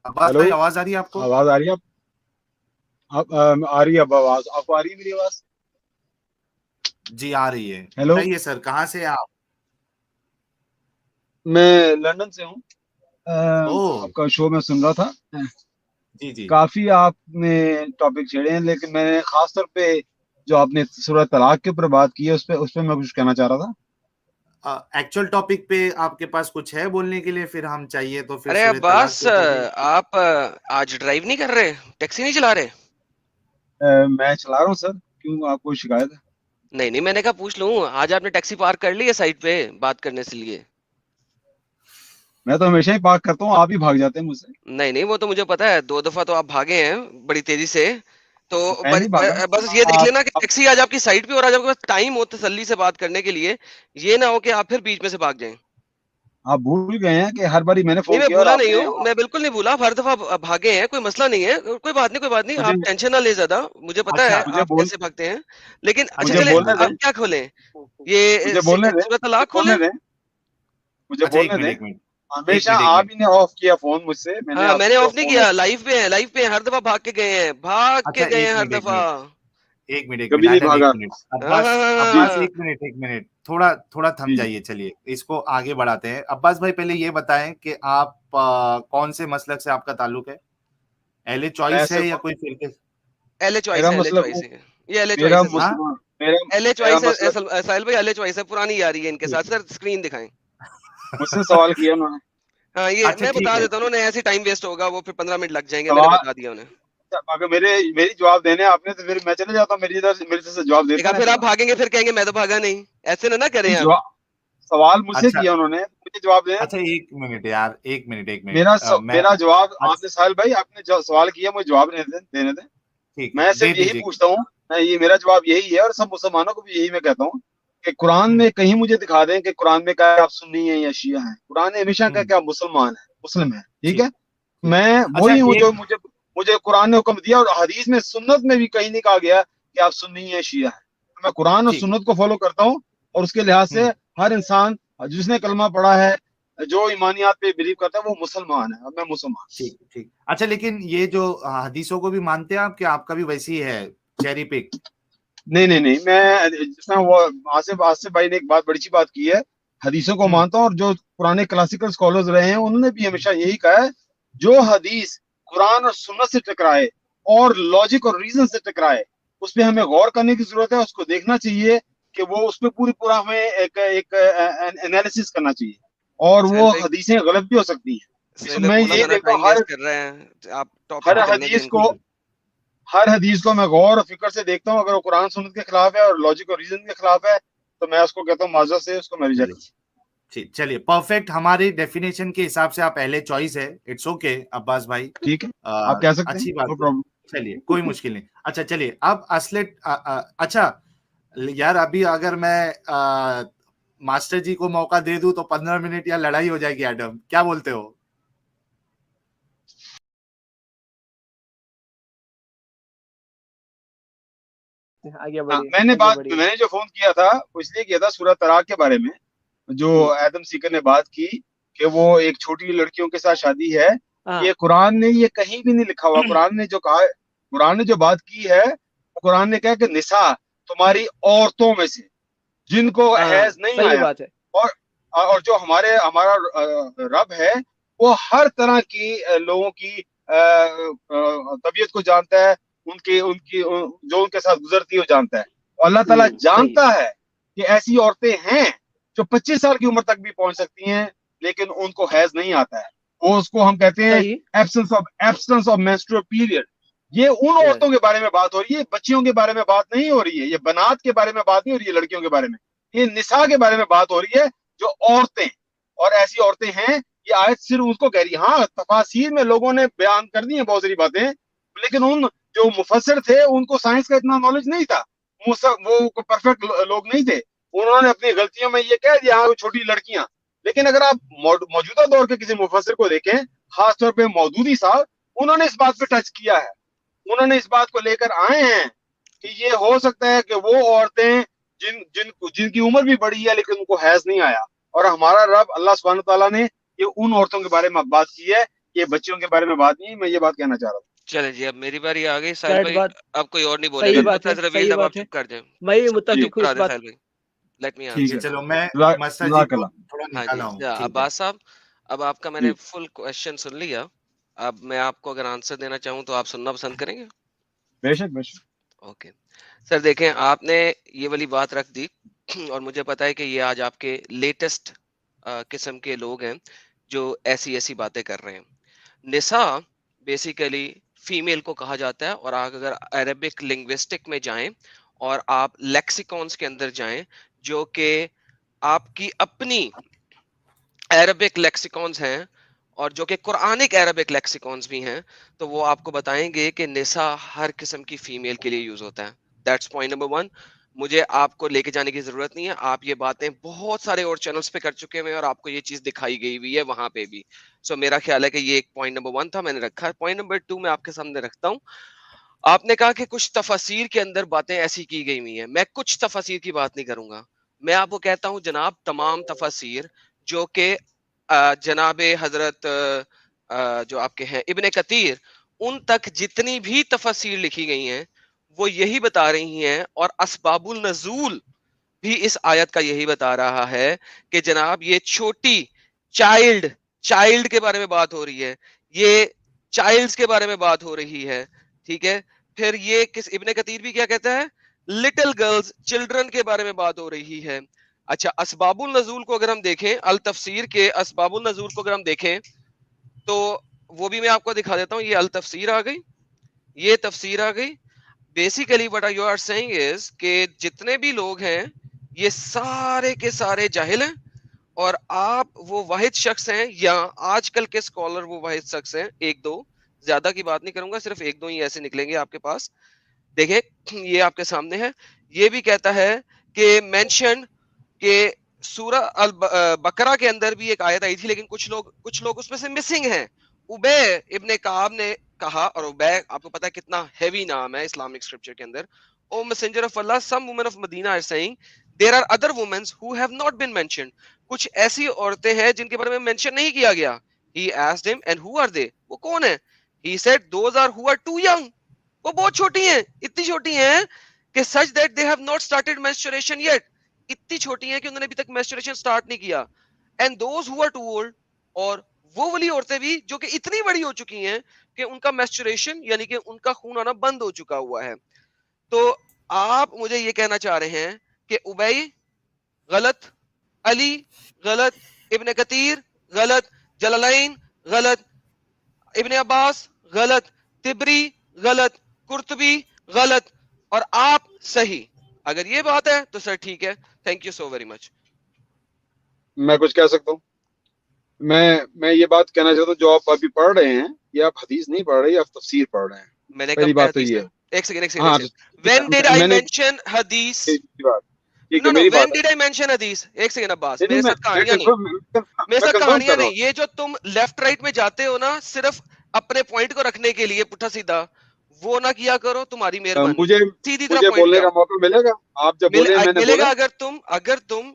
عباس hello, بھائی آواز آ رہی ہے آپ کو؟ آواز آ رہی ہے؟ آ رہی ہے اب آواز آپ کو؟ آ رہی ہے میری آواز؟ جی آ رہی ہے، ہیلو، بتائیے سر کہاں سے آپ؟ میں لندن سے ہوں۔ او آپ کا شو میں سن رہا تھا۔ جی جی، کافی آپ نے ٹاپک چھیڑے ہیں، لیکن میں نے خاص طور پہ جو آپ نے سورہ طلاق کے اوپر بات کی ہے اس پہ میں کچھ کہنا چاہ رہا تھا۔ ایکچوئل ٹاپک پہ آپ کے پاس کچھ ہے بولنے کے لیے؟ پھر ہم چاہیے تو پھر ارے سورہ طلاق عباس، کے اوپر بھی۔ آپ آج ڈرائیو نہیں کر رہے؟ ٹیکسی نہیں چلا رہے؟ میں چلا رہا ہوں سر، کیوں آپ کو شکایت ہے؟ نہیں نہیں، میں نے کہا پوچھ لوں، آج آپ نے ٹیکسی پارک کر لی ہے سائڈ پہ بات کرنے سے لیے؟ میں تو ہمیشہ ہی پارک کرتا ہوں، آپ ہی بھاگ جاتے ہیں مجھ سے۔ نہیں نہیں، وہ تو مجھے پتا ہے، 2 دفعہ تو آپ بھاگے ہیں بڑی تیزی سے۔ تو میں نہیں بھاگا۔ بس یہ دیکھ لینا کہ آپ ٹیکسی آج آپ کی سائڈ پہ اور آج آپ کے پاس ٹائم ہو تسلی سے بات کرنے کے لیے، یہ نہ ہو کہ آپ پھر بیچ میں سے بھاگ جائیں۔ آپ بھول گئے ہیں کہ ہر باری میں نے نہیں، فون میں کیا اور بھولا آپ نہیں نے ہوں، میں بالکل نہیں بھولا، آپ ہر دفعہ بھاگے ہیں، کوئی مسئلہ نہیں ہے، کوئی بات نہیں، کوئی بات نہیں، مجھے آپ ٹینشن نہ لے زیادہ، مجھے پتا اچھا ہے مجھے آپ بول کیسے بھاگتے ہیں۔ لیکن اچھا مجھے ایک چلے، بولنے منٹ، دیں، اب کیا کھولیں؟ یہ مجھے بولنے دیں، سورۃ مجھے طلاق بولنے کھولیں؟ دیں، مجھے اچھا ایک بولنے منٹ دیں۔ ایک منٹ ایک ہمیشہ منٹ ایک آپ منٹ ہی نے آف کیا فون مجھ سے، میں نے ہاں، آپ میں سے نے جو آف نہیں فون کیا، لائیو پہ ہیں، لائیو پہ ہیں، ہر دفعہ بھاگ کے گئے ہیں، بھاگ اچھا کے گئے ہیں ایک ہر منٹ ایک دفعہ۔ منٹ ایک منٹ ایک منٹ کبھی نہیں آئٹم ایک بھاگا۔ منٹ ہاں عباس ہاں ہاں عباس ہاں۔ ایک منٹ تھوڑا تھوڑا تھم جی جائیے، چلیے اس کو آگے بڑھاتے ہیں۔ عباس بھائی پہلے یہ بتائیں کہ آپ کون سے مسلک سے آپ کا تعلق ہے؟ اہل میں چوائس ہے یا صرف کوئی فرقے؟ ایل اے چوائس میرا ہے، ایل اے مسلک چوائس ہے، یہ ایل اے میرا چوائس ہے سر، ہاں مسلمان میرا ایل اے میرا چوائس ہے، مسلک ساحل بھائی ایل اے چوائس ہے، پرانی آ رہی ہے ان کے ٹھیک ساتھ، سر اسکرین دکھائیں۔ مجھ سے سوال کیا انہوں نے۔ ہاں، یہ اچھا میں ٹھیک بتا ہے، دیتا ہوں، انہیں ایسے ٹائم ویسٹ ہوگا، وہ پھر 15 منٹ لگ جائیں گے، میں نے سوال بتا دیا انہیں۔ اگر میری جواب دینے آپ نے تو پھر میں چلے جاتا ہوں، میری سے جواب دیتا دیکھا، رہے پھر آپ تھوڑا۔ بھاگیں گے، پھر کہیں گے میں تو بھاگا نہیں، ایسے نہ کریں آپ۔ سوال مجھ سے اچھا کیا انہوں نے، مجھے جواب دینا اچھا تھا۔ ایک منٹ یار، ایک منٹ میں میرا جواب آپ نے اچھا ساحل بھائی آپ نے جو سوال کیا مجھے جواب دینے دیں۔ ٹھیک ہے میں دے صرف یہی دیجیے۔ پوچھتا ہوں، یہ میرا جواب یہی ہے، اور سب مسلمانوں کو بھی یہی میں کہتا ہوں کہ قرآن میں کہیں مجھے دکھا دیں کہ قرآن میں کہا ہے آپ سنی ہیں یا شیعہ ہیں۔ قرآن نے ہمیشہ کہا کہ آپ مسلمان ہیں، مسلم ہیں، ٹھیک ٹھیک ہے۔ ٹھیک میں اچھا وہی ہوں ایک جو مجھے قرآن نے حکم دیا، اور حدیث میں سنت میں بھی کہیں نہیں کہا گیا کہ آپ سنی ہیں شیعہ ہیں۔ میں قرآن اور ٹھیک سنت کو فالو کرتا ہوں، اور اس کے لحاظ سے ہر انسان جس نے کلمہ پڑھا ہے، جو ایمانیات پہ بلیو کرتا ہے، وہ مسلمان ہے، اور میں مسلمان ہوں۔ ٹھیک ٹھیک اچھا، لیکن یہ جو حدیثوں کو بھی مانتے ہیں آپ کہ آپ کا بھی ویسی ہے چیری پک؟ نہیں، میں جس طرح وہ آصف بھائی نے ایک بڑی سی بات کی ہے، حدیثوں کو مانتا ہوں، اور جو پرانے کلاسیکل سکولرز رہے ہیں انہوں نے بھی ہمیشہ یہی کہا ہے، جو حدیث قرآن اور سنت سے ٹکرائے اور لاجک اور ریزن سے ٹکرائے، اس پہ ہمیں غور کرنے کی ضرورت ہے، اس کو دیکھنا چاہیے کہ وہ اس پہ پورا ہمیں ایک انالیسس کرنا چاہیے، اور سہیل وہ بھائی، حدیثیں غلط بھی ہو سکتی ہیں۔ اس سہیل بھائی میں بولا یہ تھا نا دیکھتا ٹائم ہوں، ویسٹ کر رہے ہیں آپ، ٹاپک ہر پہ چلنے دیں حدیث ان کو کو۔ ہر حدیث کو میں غور اور فکر سے دیکھتا ہوں، اگر وہ قرآن سنت کے خلاف ہے اور لاجک اور ریزن کے خلاف ہے تو میں اس کو کہتا ہوں معذرت سے اس کو میں ریجیکٹ کرتا ٹھیک چلیے پرفیکٹ، ہماری ڈیفینیشن کے حساب سے آپ اہل چوائس ہے، اٹس اوکے عباس بھائی، ہوں۔ ٹھیک ہے، آپ کہہ سکتے ہیں، اچھی نو بات ہے، پرابلم۔ چلیے کوئی مشکل نہیں۔ اچھا چلیے اب اچھا یار، ابھی اگر میں ماسٹر جی کو موقع دے دوں تو 15 منٹ یا لڑائی ہو جائے گی ایڈم، کیا بولتے ہو؟ میں نے جو فون کیا تھا وہ اس لیے کیا تھا سورہ طلاق کے بارے میں، جو ایدم سیکر نے بات کی کہ وہ ایک چھوٹی لڑکیوں کے ساتھ شادی ہے، یہ قرآن نے یہ کہیں بھی نہیں لکھا ہوا۔ قرآن نے جو کہا، قرآن نے جو بات کی ہے، قرآن نے کہا کہ نساء تمہاری عورتوں میں سے جن کو حیض نہیں آیا، اور جو ہمارا رب ہے وہ ہر طرح کی لوگوں کی طبیعت کو جانتا ہے، ان کی جو ان کے ساتھ گزرتی ہے وہ جانتا ہے، اور اللہ تعالیٰ جانتا ہے کہ ایسی عورتیں ہیں جو 25 سال کی عمر تک بھی پہنچ سکتی ہیں لیکن ان کو حیض نہیں آتا ہے، وہ اس کو ہم کہتے ہیں ایبسنس آف menstrual پیریڈ۔ یہ ان عورتوں کے بارے میں بات ہو رہی ہے، بچیوں کے بارے میں بات نہیں ہو رہی ہے، یہ بنات کے بارے میں بات نہیں ہو رہی ہے، لڑکیوں کے بارے میں، یہ نساء کے بارے میں بات ہو رہی ہے، جو عورتیں، اور ایسی عورتیں ہیں، یہ آیت صرف اس کو کہہ رہی ہے۔ ہاں تفاسیر میں لوگوں نے بیان کر دی ہیں بہت ساری باتیں، لیکن ان جو مفسر تھے ان کو سائنس کا اتنا نالج نہیں تھا، وہ پرفیکٹ لوگ نہیں تھے، انہوں نے اپنی غلطیوں میں یہ کہہ دیا ہاں چھوٹی لڑکیاں۔ لیکن اگر آپ موجودہ دور کے کسی مفسر کو دیکھیں، خاص طور پہ مودودی صاحب، انہوں نے اس بات پہ ٹچ کیا ہے، انہوں نے اس بات کو لے کر آئے ہیں کہ یہ ہو سکتا ہے کہ وہ عورتیں جن کی عمر بھی بڑی ہے لیکن ان کو حیض نہیں آیا، اور ہمارا رب اللہ سبحانہ تعالیٰ نے یہ ان عورتوں کے بارے میں بات کی ہے یہ بچیوں کے بارے میں بات نہیں, میں یہ بات کہنا چاہ رہا ہوں. چلیں جی اب میری باری آ گئی. ساحل بھائی اب کوئی اور نہیں بولے گا, اب آپ چپ کر جائیں. میں متفق ہوں اس بات. ساحل بھائی لیٹ می ٹھیک ہے, چلو میں مسجد جی کو تھوڑا نکالا ہوں. عباس صاحب اب آپ کا میں نے فل کوشچن سن لیا. اب میں آپ کو اگر آنسر دینا چاہوں تو آپ سننا پسند کریں گے؟ بے شک بے شک. اوکے سر, دیکھیں آپ نے یہ والی بات رکھ دی اور مجھے پتا ہے کہ یہ آج آپ کے لیٹسٹ قسم کے لوگ ہیں جو ایسی ایسی باتیں کر رہے ہیں. نساء بیسیکلی فیمیل کو کہا جاتا ہے, اور آپ اگر عربک لنگوسٹک میں جائیں اور آپ لیکسیکونس کے اندر جائیں جو کہ آپ کی اپنی عربک لیکسیکونس ہیں اور جو کہ قرآنک عربک لیکسیکونس بھی ہیں, تو وہ آپ کو بتائیں گے کہ نساء ہر قسم کی فیمیل کے لیے یوز ہوتا ہے. That's point number 1. مجھے آپ کو لے کے جانے کی ضرورت نہیں ہے, آپ یہ باتیں بہت سارے اور چینلز پہ کر چکے ہوئے ہیں اور آپ کو یہ چیز دکھائی گئی ہوئی ہے وہاں پہ بھی. سو میرا خیال ہے کہ یہ ایک پوائنٹ نمبر 1 تھا, میں نے رکھا. پوائنٹ نمبر 2 میں آپ کے سامنے رکھتا ہوں. آپ نے کہا کہ کچھ تفاسیر کے اندر باتیں ایسی کی گئی ہوئی ہیں. میں کچھ تفاسیر کی بات نہیں کروں گا, میں آپ کو کہتا ہوں جناب تمام تفاسیر جو کہ جناب حضرت جو آپ کے ہیں ابن کثیر, ان تک جتنی بھی تفاسیر لکھی گئی ہیں وہ یہی بتا رہی ہیں, اور اسباب النزول بھی اس آیت کا یہی بتا رہا ہے کہ جناب یہ چھوٹی چائلڈ کے بارے میں بات ہو رہی ہے, یہ چائلڈز کے بارے میں بات ہو رہی ہے. ٹھیک ہے, پھر یہ کس ابن کثیر بھی کیا کہتا ہے, لٹل گرلز چلڈرن کے بارے میں بات ہو رہی ہے. اچھا اسباب النزول کو اگر ہم دیکھیں, التفسیر کے اسباب النزول کو اگر ہم دیکھیں تو وہ بھی میں آپ کو دکھا دیتا ہوں. یہ التفسیر آ گئی, یہ تفسیر آ گئی. Basically what you are saying is کہ جتنے بھی لوگ ہیں یہ سارے کے سارے جاہل ہیں, اور آپ وہ واحد شخص ہیں, یا آج کل کے اسکالر وہ واحد شخص ہیں, ایک دو, زیادہ کی بات نہیں کروں گا, صرف ایک دو ہی ایسے نکلیں گے آپ کے پاس. دیکھیں یہ آپ کے سامنے ہے. یہ بھی کہتا ہے کہ مینشن کہ سورہ البقرہ کے اندر بھی ایک آیت آئی تھی, لیکن کچھ لوگ اس میں سے مسنگ ہیں. ابے ابن کعب نے کہا, اور ابے آپ کو پتا ہے کتنا ہیوی نام ہے اسلامک اسکرپچر کے اندر, O messenger of Allah, some women of Medina are saying there are other women who have not been mentioned. کچھ ایسی عورتیں ہیں جن کے بارے میں مینشن نہیں کیا گیا. He asked him and who are they, وہ کون ہیں؟ He said those are who are too young, وہ بہت چھوٹی ہیں, اتنی چھوٹی ہیں کہ such that they have not started menstruation yet, اتنی چھوٹی ہیں کہ انہوں نے ابھی تک menstruation start نہیں کیا. And those who are too old, اور وہ والی عورتیں بھی جو کہ اتنی بڑی ہو چکی ہیں کہ ان کا menstruation یعنی کہ ان کا خون آنا بند ہو چکا ہوا ہے. تو آپ مجھے یہ کہنا چاہ رہے ہیں کہ ابی غلط, علی غلط, ابن کثیر غلط, جلالین غلط, ابن عباس غلط, طبری غلط, قرطبی غلط, اور آپ صحیح. اگر یہ بات ہے تو سر ٹھیک ہے, تھینک یو سو ویری مچ. میں کچھ کہہ سکتا ہوں؟ میں یہ بات کہنا چاہتا ہوں, جو آپ ابھی پڑھ رہے ہیں یہ آپ حدیث نہیں پڑھ رہے, آپ تفسیر پڑھ رہے ہیں. میں نے پہلی بات تو یہ ہے. ایک second. When did I mention حدیث؟ No, when did I mention حدیث؟ ایک سیکنڈ عباس, میرے ساتھ کہانیاں نہیں. یہ جو تم لیفٹ رائٹ میں جاتے ہو نا صرف اپنے پوائنٹ کو رکھنے کے لیے پٹھا سیدھا, وہ نہ کیا کرو, تمہاری مہربانی. مجھے بولنے کا موقع ملے گا, آپ جب بولے میں نے ملے گا اگر تم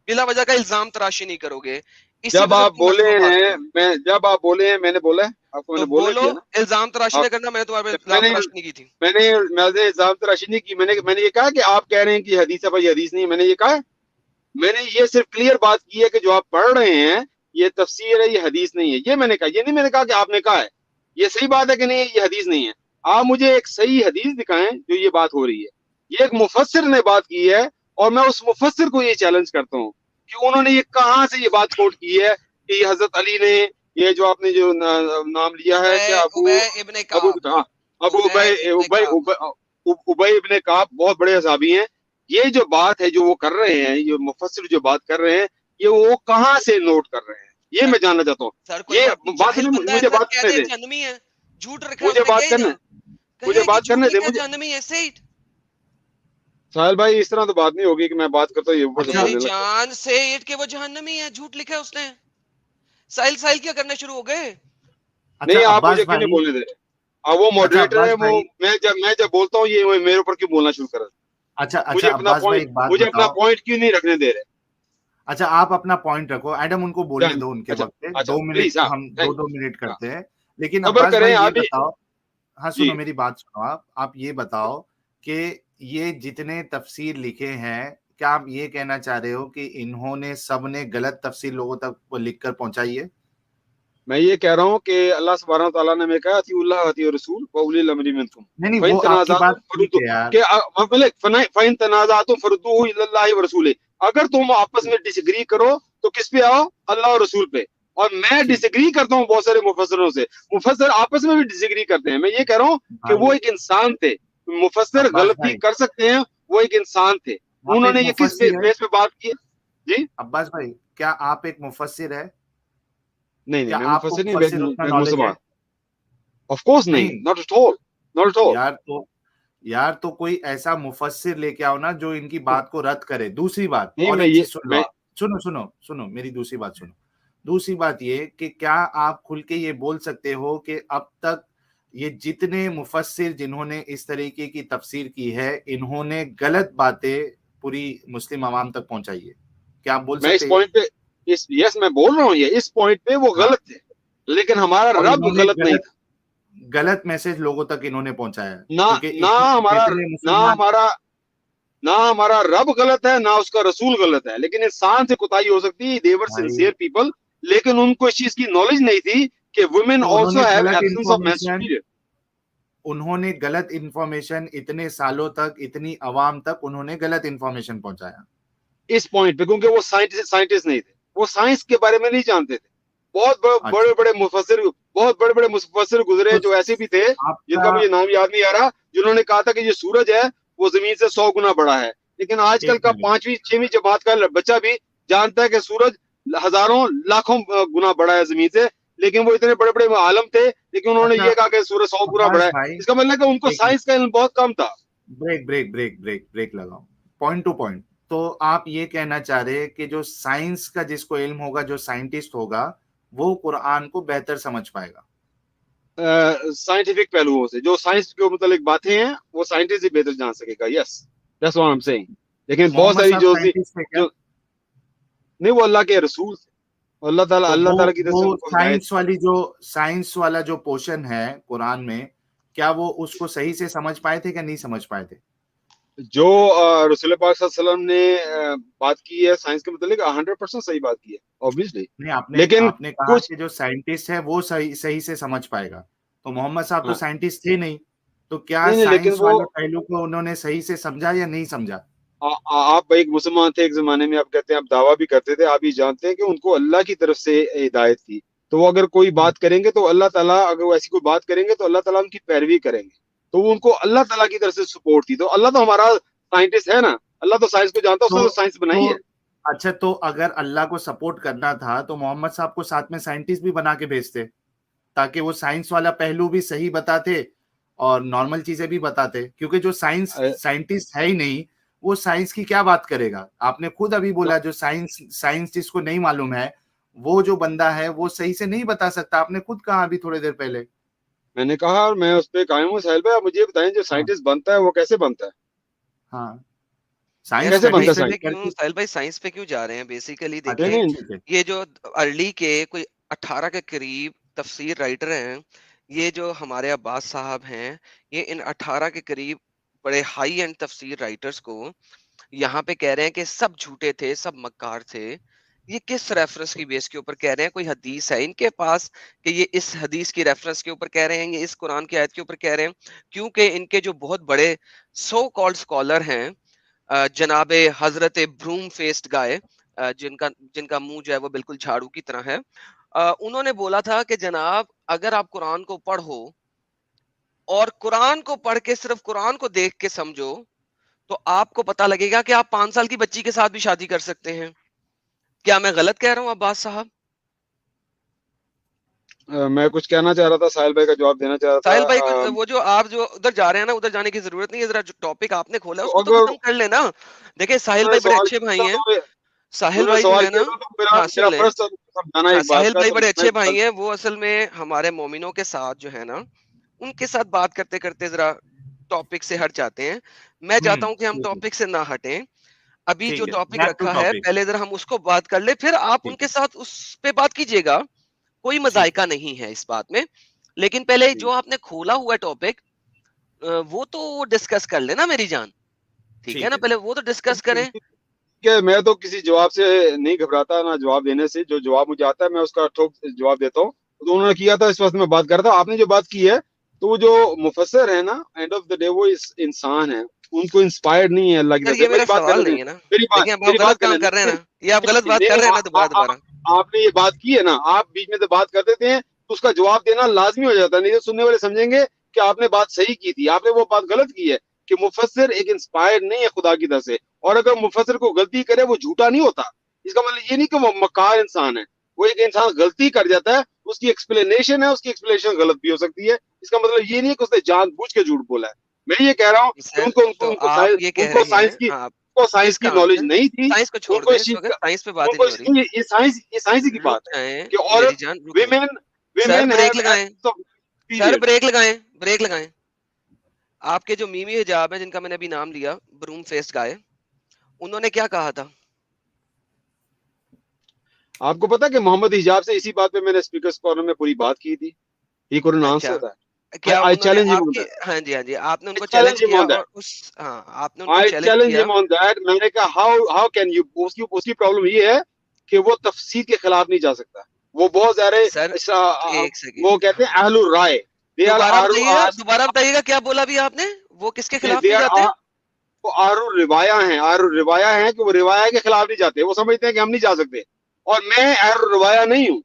بلا وجہ کا الزام تراشی نہیں کرو گے. جب آپ بولے ہیں میں نے بولا ہے آپ کو, بولو الزام تراشی نہ کرنا. میں نے تمہارے الزام تراشی نہیں کی تھی. میں نے الزام تراشی نہیں کی. میں نے یہ کہا کہ آپ کہہ رہے ہیں کہ حدیث ہے, بھائی حدیث نہیں. میں نے یہ کہا, میں نے یہ صرف کلیئر بات کی ہے کہ جو آپ پڑھ رہے ہیں یہ تفسیر ہے, یہ حدیث نہیں ہے. یہ میں نے کہا, یہ نہیں میں نے کہا کہ آپ نے کہا ہے. یہ صحیح بات ہے کہ نہیں, یہ حدیث نہیں ہے. آپ مجھے ایک صحیح حدیث دکھائیں جو یہ بات ہو رہی ہے. یہ ایک مفسر نے بات کی ہے, اور میں اس مفسر کو یہ چیلنج کرتا ہوں کہ انہوں نے یہ کہاں سے یہ بات کوٹ کی ہے کہ یہ حضرت علی نے, یہ جو آپ نے جو نام لیا ہے کہ ابی ابن کعب بہت بڑے صحابی ہیں. یہ جو بات ہے جو وہ کر رہے ہیں, یہ مفسر جو بات کر رہے ہیں, یہ وہ کہاں سے نوٹ کر رہے ہیں, یہ میں جاننا چاہتا ہوں. یہ بات مجھے بات کرنے دیں, مجھے بات کرنے دیں. ساحل بھائی اس طرح تو بات نہیں ہوگی کہ میں بات کرتا ہوں جان سے اٹ کے وہ جہنمی ہے, جھوٹ لکھا ہے اس نے. ساحل کیا کرنا شروع ہو گئے؟ نہیں آپ مجھے کیوں نہیں بولنے دے رہے؟ وہ ماڈریٹر ہے, وہ میں جب بولتا ہوں یہ میرے اوپر کیوں بولنا شروع کر رہے؟ اچھا مجھے اپنا پوائنٹ کیوں نہیں رکھنے دے رہے؟ اچھا آپ اپنا پوائنٹ رکھو ایڈم, ان کو بولنے دو ان کے وقت پہ, 2 منٹ ہم 2 منٹ کرتے ہیں. لیکن عباس بھائی یہ بتاؤ, ہاں سنو میری بات سنو, آپ یہ بتاؤ کہ یہ جتنے تفسیر لکھے ہیں, کیا آپ یہ کہنا چاہ رہے ہو کہ انہوں نے سب نے غلط تفسیر لوگوں تک لکھ کر پہنچائی ہے؟ میں یہ کہہ رہا ہوں کہ اللہ سبحانہ تعالیٰ نے میں کہا اطیعوا اللہ اطیعوا الرسول واولی الامر منکم. نہیں وہ آپ کی بات ٹھیک ہے یار, فَإِن تَنَازَعْتُمْ فَرُدُّوهُ إِلَى اللَّهِ وَرَسُولِهِ. اگر تم آپس میں ڈس ایگری کرو تو کس پہ آؤ؟ اللہ اور رسول پہ. اور میں ڈس ایگری کرتا ہوں بہت سارے مفسروں سے, مفسر آپس میں بھی ڈس ایگری کرتے ہیں. میں یہ کہہ رہا ہوں کہ وہ ایک انسان تھے, مفسر غلطی کر سکتے ہیں, وہ ایک انسان تھے. انہوں نے یہ کس بیس پہ بات کی؟ جی عباس بھائی کیا آپ ایک مفسر ہے؟ نہیں کیا میں آپ کو مفسر نہیں, مفسر اتنا نالج ہے؟ آف کورس نہیں, not at all, not at all. یار تو کوئی ایسا مفسر لے کے آؤ نا جو ان کی بات کو رد کرے. دوسری بات نہیں, اور میں ایک یہ چیز سن لو, سنو میری دوسری بات سنو. دوسری بات یہ کہ کیا آپ کھل کے یہ بول سکتے ہو کہ اب تک یہ جتنے مفسر جنہوں نے اس طریقے کی تفسیر کی ہے, انہوں نے غلط باتیں پوری مسلم عوام تک پہنچائی ہے؟ کیا آپ بول میں سکتے اس ہیں؟ پوائنٹ پہ یس میں بول رہا ہوں, یہ اس پوائنٹ پہ وہ غلط تھے, لیکن ہمارا اور رب انہوں نے غلط نہیں تھا. غلط میسج لوگوں تک انہوں نے پہنچایا, نہ ہمارا رب غلط ہے, نہ اس کا رسول غلط ہے, لیکن انسان سے کوتاہی ہو سکتی ہے. they were sincere people, لیکن ان کو اس چیز کی نالج نہیں تھی کہ women also have absence of menstruation. انہوں نے غلط انفارمیشن اتنے سالوں تک اتنی عوام تک انہوں نے غلط انفارمیشن پہنچایا اس پوائنٹ پہ, کیونکہ وہ سائنٹسٹ نہیں تھے, وہ سائنس کے بارے میں نہیں جانتے تھے. بہت بڑے بڑے مفسر گزرے جو ایسے بھی تھے جن کا مجھے نام یاد نہیں آ رہا, جنہوں نے کہا تھا کہ یہ سورج ہے وہ زمین سے 100 گنا بڑا ہے. لیکن آج کل کا 5ویں 6ویں جماعت کا بچہ بھی جانتا ہے کہ سورج ہزاروں لاکھوں گنا بڑا ہے زمین سے, لیکن وہ اتنے بڑے بڑے عالم تھے, لیکن انہوں نے یہ کہا کہ سورج 100 گنا بڑا ہے. اس کا مطلب ہے کہ ان کو سائنس کا علم بہت کم تھا. بریک لگاؤ, پوائنٹ ٹو پوائنٹ. تو آپ یہ کہنا چاہ رہے کہ جو سائنس کا جس کو علم ہوگا, جو سائنٹسٹ ہوگا, وہ قرآن کو بہتر سمجھ پائے گا سائنٹیفک پہلوؤں سے. جو سائنس کے متعلق باتیں ہیں وہ سائنٹسٹ ہی بہتر جان سکے گا. Yes that's what I am saying. لیکن بہت ساری جو نہیں, وہ اللہ کے رسول تھے, اللہ تعالیٰ کی طرف سے سائنس والا جو پورشن ہے قرآن میں, کیا وہ اس کو صحیح سے سمجھ پائے تھے کہ نہیں سمجھ پائے تھے؟ جو رسول پاک صلی اللہ علیہ وسلم نے بات کی ہے سائنس کے متعلق 100% صحیح بات کی ہے obviously. لیکن آپ نے کہا کہ جو سائنٹسٹ ہے وہ صحیح سے سمجھ پائے گا, تو محمد صاحب تو سائنٹسٹ تھے نہیں, تو کیا سائنس والے پہلو کو انہوں نے صحیح سے سمجھا یا نہیں سمجھا؟ آپ ایک مسلمان تھے ایک زمانے میں, آپ کہتے ہیں آپ دعویٰ بھی کرتے تھے, آپ یہ جانتے ہیں کہ ان کو اللہ کی طرف سے ہدایت تھی, تو وہ اگر کوئی بات کریں گے تو اللہ تعالیٰ, اگر وہ ایسی کوئی بات کریں گے تو اللہ تعالیٰ ان کی پیروی کریں گے, تو وہ ان کو اللہ تعالیٰ کی طرف سے سپورٹ تھی. تو اللہ تو ہمارا سائنٹسٹ ہے نا, اللہ تو سائنس کو جانتا ہے, اس نے تو سائنس بنائی ہے. اچھا, تو اگر اللہ کو سپورٹ کرنا تھا تو محمد صاحب کو ساتھ میں سائنٹسٹ بھی بنا کے بھیجتے, تاکہ وہ سائنس والا پہلو بھی صحیح بتاتے اور نارمل چیزیں بھی بتاتے, کیونکہ جو سائنٹسٹ ہے ہی نہیں, وہ سائنس کی کیا بات کرے گا؟ آپ نے خود ابھی بولا جو سائنس جس کو نہیں معلوم ہے, وہ جو بندہ ہے وہ صحیح سے نہیں بتا سکتا. آپ نے خود کہا ابھی تھوڑی دیر پہلے. میں نے کہا, اور میں اس پہ قائم ہوں. سہیل بھائی آپ مجھے بتائیں, جو سائنٹسٹ بنتا ہے وہ کیسے بنتا ہے؟ ہاں سہیل بھائی سائنس پہ کیوں جا رہے ہیں؟ بیسیکلی دیکھیں, یہ جو ارلی کے کوئی 18 کے قریب تفسیر رائٹر ہیں, یہ جو ہمارے عباس صاحب ہیں, یہ ان 18 کے قریب بڑے ہائی اینڈ تفسیر رائٹرز کو یہاں پہ کہہ رہے ہیں کہ سب جھوٹے تھے, سب مکار تھے. یہ کس ریفرنس کی بیس کے اوپر کہہ رہے ہیں؟ کوئی حدیث ہے ان کے پاس کہ یہ اس حدیث کی ریفرنس کے اوپر کہہ رہے ہیں, یہ اس قرآن کی آیت کے اوپر کہہ رہے ہیں؟ کیونکہ ان کے جو بہت بڑے سو کالڈ اسکالر ہیں, جناب حضرت بروم فیسڈ گائے, جن کا منہ جو ہے وہ بالکل جھاڑو کی طرح ہے, انہوں نے بولا تھا کہ جناب اگر آپ قرآن کو پڑھو اور قرآن کو پڑھ کے صرف قرآن کو دیکھ کے سمجھو, تو آپ کو پتا لگے گا کہ آپ 5 سال کی بچی کے ساتھ بھی شادی کر سکتے ہیں. کیا میں غلط کہہ رہا ہوں عباس صاحب؟ میں کچھ کہنا چاہ رہا تھا, ساحل بھائی کا جواب دینا چاہ رہا تھا. ساحل بھائی وہ جو آپ جو ادھر جا رہے ہیں نا, ادھر جانے کی ضرورت نہیں ہے. ذرا جو ٹاپک آپ نے کھولا ہے اس کو تو ختم کر لینا. دیکھیں ساحل بھائی بڑے اچھے بھائی ہیں, ساحل بھائی جو ہے نا, ہاں سن لیں, ساحل بھائی بڑے اچھے بھائی ہیں. وہ اصل میں ہمارے مومنوں کے ساتھ جو ہے نا, ان کے ساتھ بات کرتے کرتے ذرا ٹاپک سے ہٹ جاتے ہیں. میں چاہتا ہوں کہ ہم ٹاپک سے نہ ہٹیں. ابھی جو ٹاپک رکھا ہے پہلے ذرا ہم اس کو بات کر لیں, پھر آپ ان کے ساتھ اس پہ بات کیجیے گا, کوئی مذائقہ نہیں ہے اس بات میں. لیکن پہلے جو آپ نے کھولا ہوا ٹاپک وہ تو ڈسکس کر لینا میری جان, ٹھیک ہے نا, پہلے وہ تو ڈسکس کریں. کہ میں تو کسی جواب سے نہیں گھبراتا, نہ جواب دینے سے. جو جواب مجھے آتا ہے میں اس کا ٹھوک جواب دیتا ہوں. تو انہوں نے کیا تھا, اس وقت میں بات کرتا ہوں. آپ نے جو بات کی ہے تو وہ جو مفسر ہے نا, اینڈ آف دا ڈے وہ انسان ہے, ان کو انسپائرڈ نہیں ہے اللہ کی طرف سے. یہ میرا سوال نہیں ہے نا, دیکھیں آپ غلط کام کر رہے ہیں نا, یہ آپ غلط بات کر رہے ہیں نا. دوبارہ آپ نے یہ بات کی ہے نا, آپ بیچ میں سے بات کر دیتے ہیں تو اس کا جواب دینا لازمی ہو جاتا ہے, نہیں تو سننے والے سمجھیں گے کہ آپ نے بات صحیح کی تھی. آپ نے وہ بات غلط کی ہے کہ مفسر ایک انسپائرڈ نہیں ہے خدا کی طرف سے. اور اگر مفسر کو غلطی کرے وہ جھوٹا نہیں ہوتا. اس کا مطلب یہ نہیں کہ وہ مکار انسان ہے. وہ ایک انسان غلطی کر جاتا ہے, اس کی ایکسپلینیشن ہے, اس کی ایکسپلینیشن غلط بھی ہو سکتی ہے. اس کا مطلب یہ نہیں کہ اس نے جان بوجھ کے جھوٹ بولا ہے. میں یہ کہہ رہا ہوں کہ ان کو سائنس کی نالج نہیں تھی. سائنس کو چھوڑ دیں, اس وقت سائنس پہ بات نہیں ہو رہی. یہ سائنس کی بات ہے کہ عورت سر بریک لگائیں, سر بریک لگائیں. آپ کے جو میمی حجاب ہیں جن کا میں نے ابھی نام لیا, بروم فیس گائے, انہوں نے کیا کہا تھا آپ کو پتا کہ محمد حجاب سے اسی بات پہ میں نے اسپیکرز کارنر میں پوری بات کی تھی. He couldn't answer that. کیا ہاں جی ہاں جی, آپ نے ان کو چیلنج کیا, آپ نے ان کو چیلنج کیا. میں نے کہا ہاؤ کین یو, اس کی پرابلم یہ ہے کہ وہ تفسیر کے خلاف نہیں جا سکتا. وہ بہت زیادہ وہ کہتے ہیں اہل الرائے. دوبارہ بتائیے گا کیا بولا بھی آپ نے, وہ کس کے خلاف نہیں جاتے؟ وہ آر الروایا ہیں, آر الروایا ہیں کہ وہ روایہ کے خلاف نہیں جاتے. وہ سمجھتے ہیں کہ ہم نہیں جا سکتے, اور میں آر الروایا نہیں ہوں.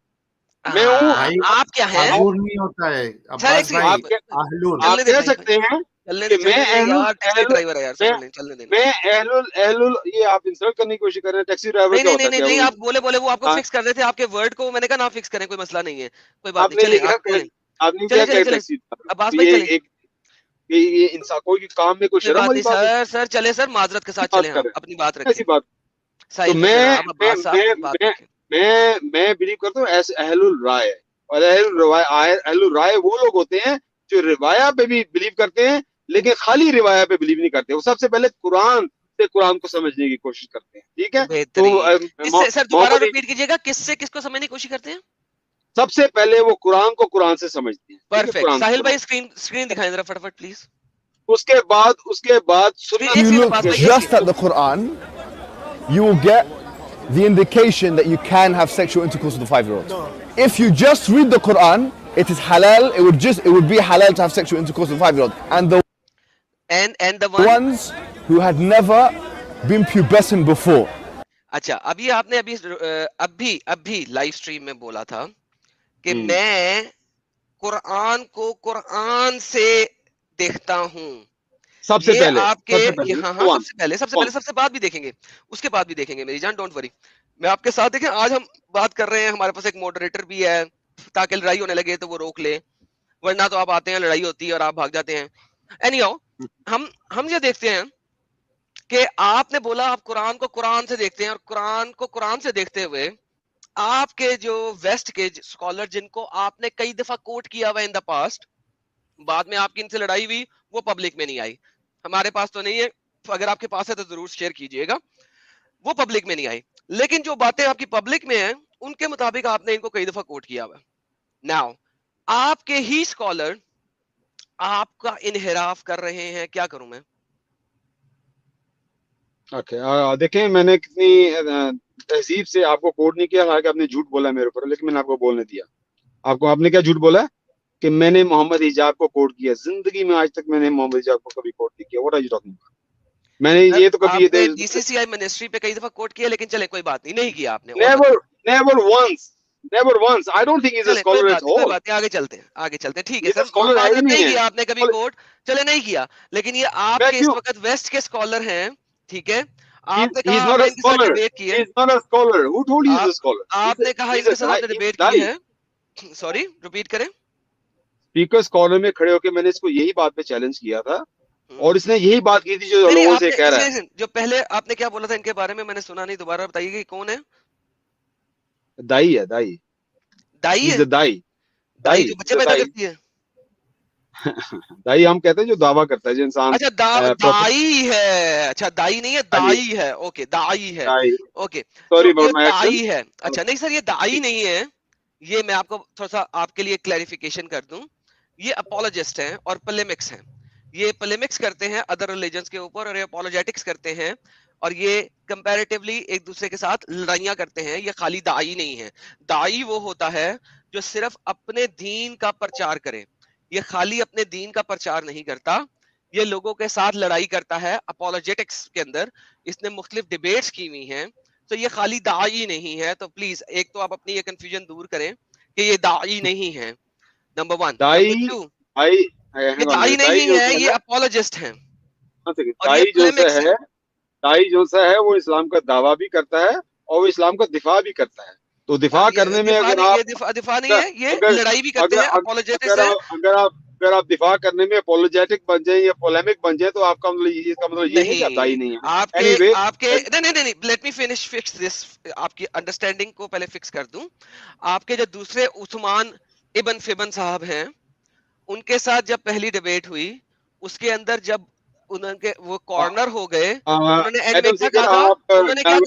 میں ہوں, آپ کیا ہیں, نہیں ہوتا ہے. آپ کہہ سکتے ہیں کہ میں یہ آپ انسلٹ کرنے کی کوشش کر رہے ہیں. ٹیکسی ڈرائیور کیا ہوتا ہے؟ نہیں, آپ بولے وہ آپ کو فکس کر رہے تھے, آپ کے ورڈ کو میں نے کہا نہ فکس کریں, کوئی مسئلہ نہیں ہے, کوئی بات نہیں. یہ انسان کوئی کام میں کوئی شرم والی بات ہے؟ سر چلے, سر معذرت کے ساتھ چلے, اپنی بات رکھیں. میں بلیو کرتا ہوں ایسے اہل الرائے. اور اہل الرائے وہ لوگ ہوتے ہیں جو روایہ پہ بھی بلیو کرتے ہیں, لیکن خالی روایہ پہ بلیو نہیں کرتے. وہ سب سے پہلے قرآن کو سمجھنے کی کوشش کرتے ہیں. ٹھیک ہے, سر دوبارہ ریپیٹ کیجیے گا, کس سے کس کو سمجھنے کی کوشش کرتے ہیں؟ سب سے پہلے وہ قرآن کو قرآن سے سمجھتے ہیں. پرفیکٹ. ساحل بھائی اسکرین دکھائیں ذرا فٹافٹ پلیز. اس کے بعد just at the Quran you will get the indication that you can have sexual intercourse with a 5-year-old. If you just read the Quran, it is halal, it would be halal to have sexual intercourse with a 5-year-old. And the ones who had never been pubescent before. اچھا, ابھی آپ نے ابھی live stream میں بولا تھا کہ میں قرآن کو قرآن سے دیکھتا ہوں. سب سے پہلے آپ کے سب سے بعد بھی دیکھیں گے, اس کے بعد بھی دیکھیں گے میری جان, ڈونٹ وری. میں آپ کے ساتھ, دیکھیں آج ہم بات کر رہے ہیں, ہمارے پاس ایک ماڈریٹر بھی ہے تاکہ لڑائی ہونے لگے تو وہ روک لے, ورنہ تو آپ آتے ہیں لڑائی ہوتی ہے اور آپ بھاگ جاتے ہیں. اینی ہاؤ, ہم یہ دیکھتے ہیں کہ آپ نے بولا آپ قرآن کو قرآن سے دیکھتے ہیں, اور قرآن کو قرآن سے دیکھتے ہوئے آپ کے جو ویسٹ کے اسکالر جن کو آپ نے کئی دفعہ کوٹ کیا ہوا ان دا پاسٹ, بعد میں آپ کی ان سے لڑائی ہوئی, وہ پبلک میں نہیں آئی. ہمارے پاس تو نہیں ہے, اگر آپ کے پاس ہے تو ضرور شیئر کیجئے گا. وہ پبلک میں نہیں آئی, لیکن جو باتیں آپ کی پبلک میں ہیں ان کے مطابق آپ نے ان کو کئی دفعہ کوٹ کیا ہوا. ناؤ آپ کے ہی اسکالر آپ کا انحراف کر رہے ہیں, کیا کروں میں؟ دیکھیں میں نے کتنی تہذیب سے آپ کو کوٹ نہیں کیا, حالانکہ آپ نے جھوٹ بولا میرے اوپر, لیکن میں نے آپ کو بولنے دیا. آپ نے کیا جھوٹ بولا کہ میں نے محمد حجاب کو کوٹ کیا؟ زندگی میں آج تک میں نے محمد حجاب کو کبھی کوٹ نہیں کیا. What are you talking about? میں نے یہ تو کبھی ڈی سی سی آئی منسٹری پہ کئی دفعہ کوٹ کیا, لیکن چلے کوئی بات نہیں کیا آپ نے. Never once. I don't think he's a scholar at all. کوئی بات نہیں, آگے چلتے ہیں. ٹھیک ہے سر, نہیں کیا آپ نے کبھی کوٹ, چلے نہیں کیا, لیکن یہ آپ کے اس وقت ویسٹ کے اسکالر ہیں, ٹھیک ہے, آپ نے کہا آپ نے ان کے ساتھ ڈیبیٹ کی ہے. آپ نے کہا ان کے ساتھ آپ نے ڈیبیٹ کی ہے. سوری, ریپیٹ کریں. اسپیکرز کارنر میں کھڑے ہو کے میں نے اس کو یہی بات پہ چیلنج کیا تھا, اور اس نے یہی بات کی تھی جو لوگوں سے کہہ رہا ہے. جو پہلے آپ نے کیا بولا تھا ان کے بارے میں, میں نے سنا نہیں, دوبارہ بتائیے کہ کون ہے. دائی ہے, دائی جو بچے پیدا کرتی ہے. دائی ہم کہتے ہیں جو دعویٰ کرتا ہے جو انسان. اچھا دائی ہے, اچھا دائی نہیں ہے, دائی ہے, اوکے دائی ہے, اوکے سوری اباؤٹ مائی دائی ہے. اچھا نہیں سر, یہ دائی نہیں ہے, یہ میں آپ کو تھوڑا سا آپ کے لیے کلیریفیکیشن کر دوں. یہ اپولوجسٹ ہیں اور پولیمکس ہیں. یہ پولیمکس کرتے ہیں ادر ریلیجنس کے اوپر, اور یہ اپولوجیٹکس کرتے ہیں, اور یہ کمپیریٹیولی ایک دوسرے کے ساتھ لڑائیاں کرتے ہیں. یہ خالی دائی نہیں ہے. دائی وہ ہوتا ہے جو صرف اپنے دین کا پرچار کرے. یہ خالی اپنے دین کا پرچار نہیں کرتا, یہ لوگوں کے ساتھ لڑائی کرتا ہے اپولوجیٹکس کے اندر. اس نے مختلف ڈیبیٹس کی ہوئی ہیں, تو یہ خالی داعی نہیں ہے. تو پلیز ایک تو آپ اپنی یہ کنفیوژن دور کریں کہ یہ داعی نہیں ہے, نمبر 1. دائی یہ داعی نہیں ہے, یہ اپولوجسٹ ہیں. دائی جو سا ہے وہ اسلام کا دعویٰ بھی کرتا ہے اور وہ اسلام کا دفاع بھی کرتا ہے. تو دفاع کرنے میں اگر آپ دفاع نہیں ہے, یہ لڑائی بھی کرتے ہیں, اپولوجیٹکس ہے. اگر آپ دفاع کرنے میں اپولوجیٹک بن جائیں یا پولیمک بن جائیں تو آپ کا مطلب یہ نہیں کہ دائی نہیں ہے. آپ کے نہیں, لیٹ می فکس دس. آپ کی انڈرسٹینڈنگ کو پہلے فکس کر دوں. آپ کے جو دوسرے عثمان ابن فبن صاحب ہیں, ان کے ساتھ جب پہلی ڈیبیٹ ہوئی, اس کے اندر جب انہوں کے وہ کارنر ہو گئے, انہوں نے اینڈ میں کیا کہا تھا, انہوں نے کیا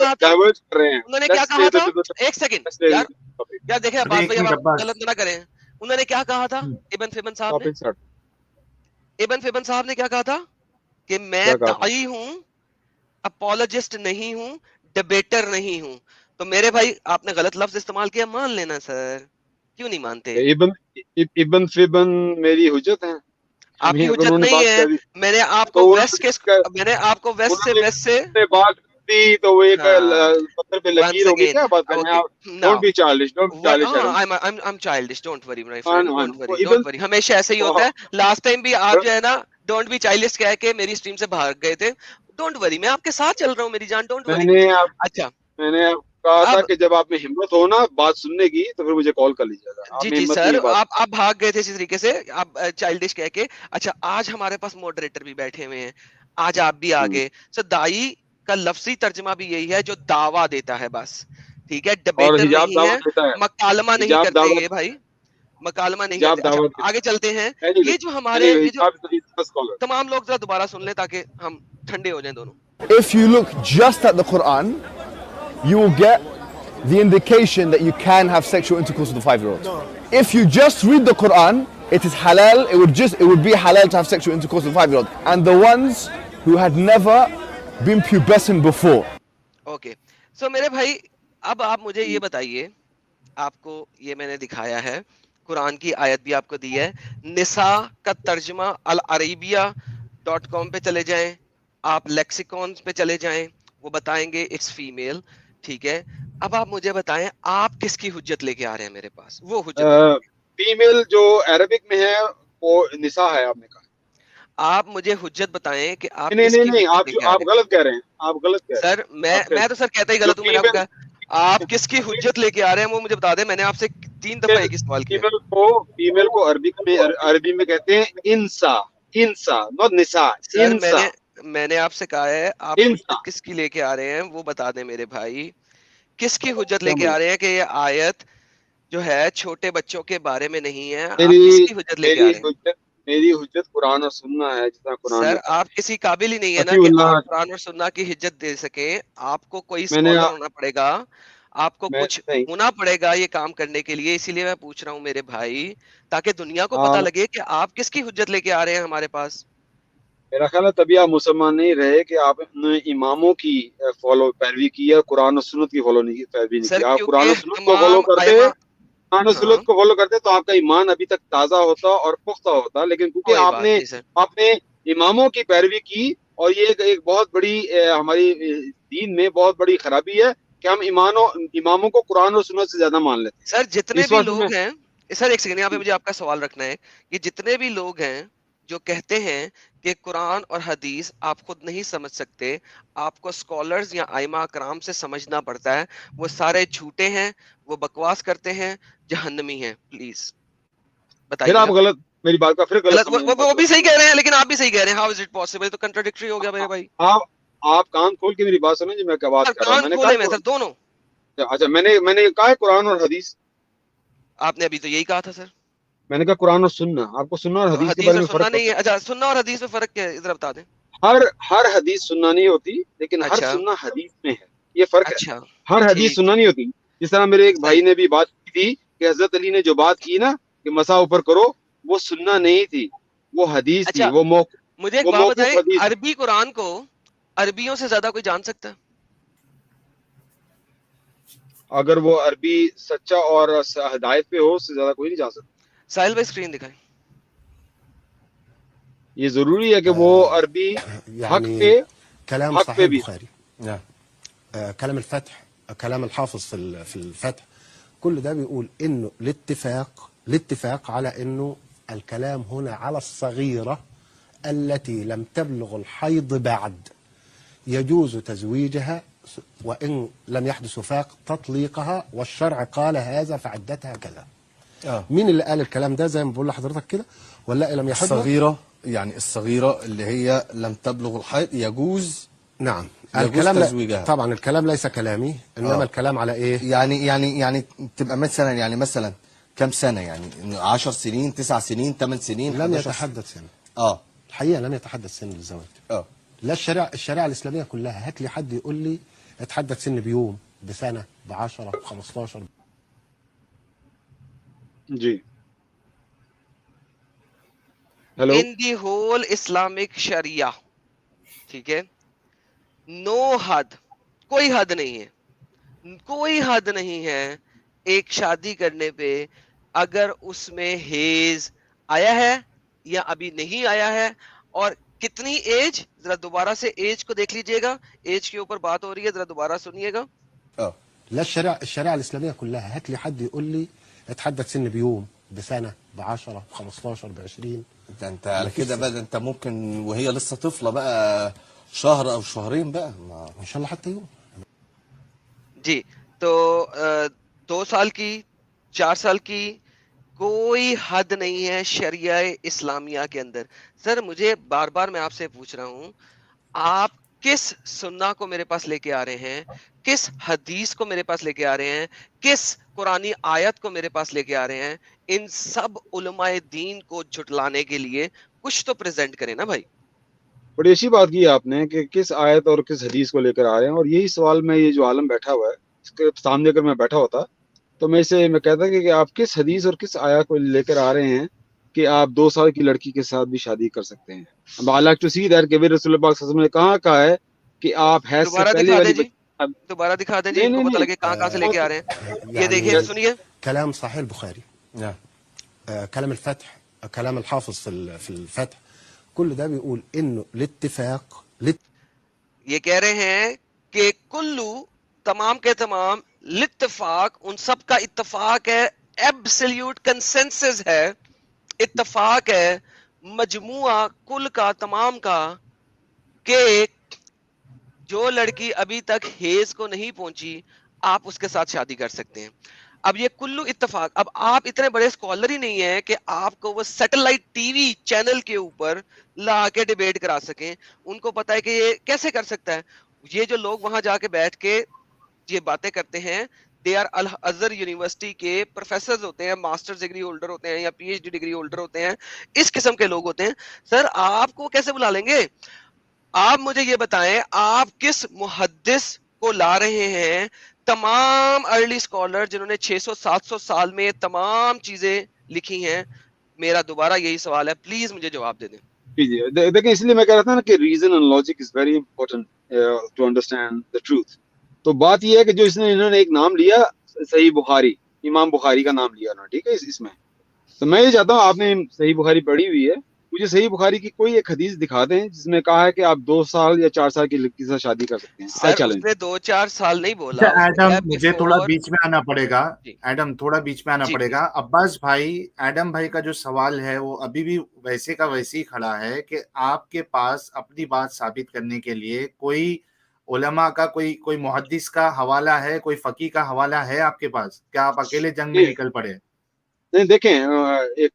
کہا تھا, ایک سیکنڈ یار دیکھیں بات بھائی آپ غلط نہ کریں. انہوں نے کیا کہا تھا ابن فبن صاحب نے, ابن فبن صاحب نے کیا کہا تھا کہ میں داعی ہوں, اپولوجسٹ نہیں ہوں, ڈیبیٹر نہیں ہوں. تو میرے بھائی آپ نے غلط لفظ استعمال کیا, مان لینا سر, کیوں نہیں مانتے؟ ابن فبن میری حجت ہیں. آپ کی حجت نہیں ہے. میں نے آپ کو ویسٹ سے بات کی تو وہ ایک پتھر پہ لکیر ہوگی. کیا بات کریں آپ, don't be childish, I'm childish, don't worry my friend, don't worry. ہمیشہ ایسے ہی ہوتا ہے. لاسٹ ٹائم بھی آپ جو ہے نا ڈونٹ بی چائلڈش کہہ کے میری اسٹریم سے بھاگ گئے تھے. ڈونٹ وری, میں آپ کے ساتھ چل رہا ہوں میری جان, ڈونٹ وری. اچھا میں نے کہا تھا کہ جب آپ میں ہمت ہو نا بات سننے کی تو پھر مجھے کال کر لیجیے گا. جی سر, آپ بھاگ گئے تھے اسی طریقے سے, آپ چائلڈش کہہ کے. اچھا آج ہمارے پاس ماڈریٹر بھی بیٹھے ہوئے ہیں, آج آپ بھی آگے. سر دائی کا لفظی ترجمہ بھی یہی ہے جو دعویٰ دیتا ہے بس, ٹھیک ہے, ڈیبیٹر نہیں ہے, مکالمہ نہیں کرتے یہ بھائی, مکالمہ نہیں کرتے. اچھا آگے چلتے ہیں. یہ جو ہمارے تمام لوگ ذرا دوبارہ سن لیں تاکہ ہم ٹھنڈے ہو جائیں دونوں. If you look just at the Quran, you will get the indication that you can have sexual intercourse with a 5-year-old. If you just read the Quran, it is halal, it would be halal to have sexual intercourse with a 5-year-old. And the ones who had never been pubescent before. Okay. So میرے بھائی اب آپ مجھے یہ بتائیے, آپ کو یہ میں نے دکھایا ہے, قرآن کی آیت بھی آپ کو دی ہے, نساء کا ترجمہ العربیہ.com پہ چلے جائیں, آپ لیکسیکون پہ چلے جائیں, وہ بتائیں گے اٹس فیمیل, ٹھیک ہے. اب آپ مجھے بتائیں آپ کس کی حجت لے کے آ رہے ہیں میرے پاس؟ وہ حجت فیمیل جو عربک میں ہے وہ نساء ہے, آپ نے کہا. آپ مجھے حجت بتائیں کہ آپ نہیں آپ غلط کہہ رہے ہیں, آپ غلط کہہ رہے ہیں. سر میں تو سر کہتا ہی غلط ہوں. میں نے آپ کو کہا آپ کس کی حجت لے کے آ رہے ہیں وہ مجھے بتا دیں. میں نے آپ سے 3 دفعہ ایک ہی سوال کیا. فیمیل کو عربی میں کہتے ہیں انسا, نوٹ نساء. میں نے آپ سے کہا ہے آپ حجت کس کی لے کے آ رہے ہیں وہ بتا دیں میرے بھائی. کس کی حجت لے کے آ رہے ہیں کہ یہ آیت جو ہے چھوٹے بچوں کے بارے میں نہیں ہے؟ آپ کس کی حجت لے کے آ رہے ہیں؟ میری حجت قرآن اور سننا ہے. جتنا قرآن سر آپ کسی قابل ہی نہیں ہے نا کہ آپ قرآن اور سننا کی حجت دے سکیں. آپ کو کوئی اسکالر ہونا پڑے گا, آپ کو کچھ ہونا پڑے گا یہ کام کرنے کے لیے. اسی لیے میں پوچھ رہا ہوں میرے بھائی, تاکہ دنیا کو پتہ لگے کہ آپ کس کی حجت لے کے آ رہے ہیں ہمارے پاس. میرا خیال ہے تبھی آپ مسلمان نہیں رہے کہ آپ نے اماموں کی پیروی کی ہے, قرآن و سنت کی پیروی نہیں کی. آپ قرآن و سنت کو فالو کرتے, قرآن و سنت کو فالو کرتے تو آپ کا ایمان ابھی تک تازہ ہوتا اور پختہ ہوتا. لیکن کیونکہ آپ نے اماموں کی پیروی کی, اور یہ ایک بہت بڑی ہماری دین میں بہت بڑی خرابی ہے کہ ہم اماموں کو قرآن و سنت سے زیادہ مان لیتے ہیں. سر جتنے بھی لوگ ہیں, سر ایک سیکنڈ یہاں پہ مجھے آپ کا سوال رکھنا ہے, یہ جتنے بھی لوگ ہیں جو کہتے ہیں کہ قرآن اور حدیث آپ خود نہیں سمجھ سکتے, آپ کو اسکالرز یا ائمہ اکرام سے سمجھنا پڑتا ہے, وہ سارے جھوٹے ہیں, وہ بکواس کرتے ہیں, جہنمی ہیں. پلیز بتائیے. آپ غلط, میری بات کا پھر غلط, وہ بھی صحیح کہہ رہے ہیں لیکن آپ بھی صحیح کہہ رہے ہیں. How is it possible? تو کنٹراڈکٹری ہو گیا میرے بھائی. آپ کان کھول کے میری بات سنیں جو میں کیا بات کر رہا ہوں. کان کھولے میں سر دونوں. اچھا میں نے کہا ہے قرآن اور حدیث. آپ نے ابھی تو یہی کہا تھا سر. میں نے کہا قرآن اور سننا. آپ کو سننا اور حدیث کے بارے میں فرق نہیں ہے؟ اچھا سننا اور حدیث میں فرق کیا ہے ذرا بتا دیں. ہر حدیث سننا نہیں ہوتی, لیکن ہر سننا حدیث میں ہے, یہ فرق ہے. ہر حدیث سننا نہیں ہوتی. جس طرح میرے ایک بھائی نے بھی بات کی تھی کہ حضرت علی نے جو بات کی نا کہ مسا اوپر کرو, وہ سننا نہیں تھی, وہ حدیث تھی. وہ مجھے ایک بات بتائیں, عربی قرآن کو عربیوں سے زیادہ کوئی جان سکتا ہے؟ اگر وہ عربی سچا اور ہدایت پہ ہو, اس سے زیادہ کوئی نہیں جان سکتا. ساحل بھائی اسکرین دکھائیں. یہ ضروری ہے کہ وہ عربی حق پہ كلام حق صحيح پہ بھی. البخاري. كلام الفتح, كلام الحافظ في الفتح, كل ده بيقول انه الاتفاق على انه الكلام هنا على الصغيرة التي لم تبلغ الحيض بعد, يجوز تزويجها وإن لم يحدث وفاق تطليقها, والشرع قال هذا فعدتها كذا. مين اللي قال الكلام ده زي ما بقول لحضرتك كده؟ ولا لم يحدث الصغيرة, يعني الصغيرة اللي هي لم تبلغ الحيض يجوز. نعم. يجوز الكلام تزويجها. طبعا الكلام ليس كلامي, انما الكلام على ايه؟ يعني تبقى مثلا كم سنة, يعني 10 سنين 9 سنين 8 سنين. لم يتحدث سن. الحقيقة لم يتحدث سن للزواج. لا الشريعة الإسلامية كلها, هات لي حد يقول لي اتحدث سن بيوم, بسنة, ب10, ب15. جی hello. In the whole Islamic Sharia, ٹھیک ہے, نو حد, کوئی حد نہیں ہے, کوئی حد نہیں ہے ایک شادی کرنے پہ اگر اس میں ہیز آیا ہے یا ابھی نہیں آیا ہے, اور کتنی ایج, ذرا دوبارہ سے ایج کو دیکھ لیجئے گا, ایج کے اوپر بات ہو رہی ہے, ذرا دوبارہ سنیے گا. لا الشريعة الإسلامية كلها, هات لي حد يقول لي اتحدث سن بيوم, بسنة, ب10, ب15, ب20. انت على كده بقى, انت ممكن وهي لسه طفلة بقى شهر او شهرين بقى, ان شاء الله حتى يوم. جی تو 2 سال کی, 4 سال کی, کوئی حد نہیں ہے شریعہ اسلامیہ کے اندر. سر مجھے بار بار میں آپ سے پوچھ رہا ہوں, آپ کس سنہ کو میرے پاس لے کے آ رہے ہیں, کس حدیث کو میرے پاس لے کے آ رہے ہیں, کس قرآنی آیت کو میرے پاس لے کے آ رہے ہیں؟ ان سب علماء دین کو جھٹلانے کے لیے کچھ تو پریزنٹ کریں نا بھائی. بڑی اچھی بات کی آپ نے کہ کس آیت اور کس حدیث کو لے کر آ رہے ہیں, اور یہی سوال میں, یہ جو عالم بیٹھا ہوا ہے اس کے سامنے اگر میں بیٹھا ہوتا تو میں کہتا کہ آپ کس حدیث اور کس آیت کو لے کر آ رہے ہیں کہ آپ 2 سال کی لڑکی کے ساتھ بھی شادی کر سکتے ہیں. اب I like to see that کہ رسول اللہ صلی اللہ علیہ وسلم نے کہا ہے کہ آپ حیض سے پہلے والی دوبارہ دکھا دیں جی, ان کو پتہ لگے کہاں سے لے کے آ رہے ہیں. یہ دیکھیے سنیے, كلام صحيح البخاري. كلام الفتح, كلام الحافظ في الفتح, كل ده بيقول انه الاتفاق. یہ کہہ رہے ہیں کہ کلو, تمام کے تمام, الاتفاق, ان سب کا اتفاق ہے, ایبسلیوٹ کنسنسس ہے, اتفاق ہے, مجموعہ کل کا, تمام کا, کہ جو لڑکی ابھی تک ہیز کو نہیں پہنچی آپ اس کے ساتھ شادی کر سکتے ہیں. اب یہ کلو اتفاق, اب آپ اتنے بڑے اسکالر ہی نہیں ہیں کہ آپ کو وہ سیٹلائٹ ٹی وی چینل کے اوپر لا کے ڈیبیٹ کرا سکیں. ان کو پتا ہے کہ یہ کیسے کر سکتا ہے. یہ جو لوگ وہاں جا کے بیٹھ کے یہ باتیں کرتے ہیں, دے آر الازہر یونیورسٹی کے پروفیسرز ہوتے ہیں, ماسٹر ڈگری ہولڈر ہوتے ہیں یا P H D degree holder ہوتے ہیں, اس قسم کے لوگ ہوتے ہیں. سر آپ کو کیسے بلا لیں گے؟ آپ مجھے یہ بتائیں, آپ کس محدث کو لا رہے ہیں؟ تمام ارلی اسکالر جنہوں نے 600-700 سال میں تمام چیزیں لکھی ہیں. میرا دوبارہ یہی سوال ہے, پلیز مجھے جواب دے دیں. جی دیکھیں, اس لیے میں کہہ رہا تھا نا کہ reason and logic is very important to understand the truth. تو بات یہ ہے کہ جو انہوں نے ایک نام لیا صحیح بخاری, امام بخاری کا نام لیا نا, ٹھیک ہے, اس میں تو میں یہ چاہتا ہوں, آپ نے صحیح بخاری پڑھی ہوئی ہے, مجھے صحیح بخاری کی کوئی ایک حدیث دکھا دیں جس میں کہا ہے کہ آپ 2 سال یا 4 سال کی لڑکی سے شادی کر سکتے ہیں. سر اس نے 2-4 سال نہیں بولا. ایڈم مجھے تھوڑا بیچ میں آنا پڑے گا, ایڈم تھوڑا بیچ میں آنا پڑے گا. عباس بھائی, ایڈم بھائی کا جو سوال ہے وہ ابھی بھی ویسے کا ویسے ہی کھڑا ہے کہ آپ کے پاس اپنی بات ثابت کرنے کے لیے کوئی علماء کا, کوئی محدث کا حوالہ ہے, کوئی فقیہ کا حوالہ ہے آپ کے پاس؟ کیا آپ اکیلے جنگ میں نکل پڑے؟ نہیں دیکھیں,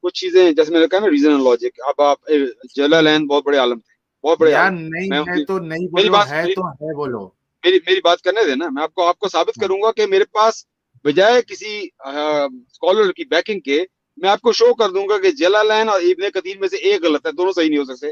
کچھ چیزیں جیسے میں نے کہا نا ریزن اینڈ لاجک. اب آپ جلالین بہت بڑے عالم تھے, بہت بڑے عالم. نہیں ہے تو نہیں بولو, ہے تو ہے بولو. میری بات کرنے دینا, میں آپ کو ثابت کروں گا کہ میرے پاس بجائے کسی اسکالر کی بیکنگ کے میں آپ کو شو کر دوں گا کہ جلالین اور ابن کثیر میں سے ایک غلط ہے, دونوں صحیح نہیں ہو سکتے.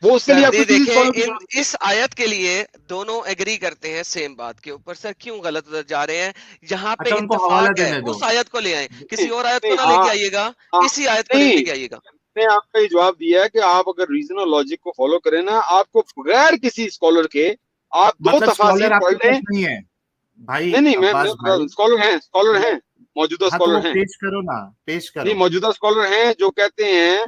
وہ اس کے لیے آپ کو دیکھیں اس آیت کے لیے دونوں ایگری کرتے ہیں سیم بات کے اوپر, سر کیوں غلط جا رہے ہیں؟ جہاں پہ اتفاق ہے اس آیت کو لے آئیں, کسی اور آیت کو نہ لے کے آئیے گا, اسی آیت کو لے کے آئیے گا. میں آپ کا یہ جواب دیا ہے کہ آپ اگر ریزن اور لاجک کو فالو کریں نا, آپ کو بغیر کسی اسکالر کے آپ دو تفاسیر پڑھ لیں. نہیں اسکالر ہیں موجودہ اسکالر ہیں, پیش کرو نا, پیش کرو. نہیں موجودہ اسکالر ہیں جو کہتے ہیں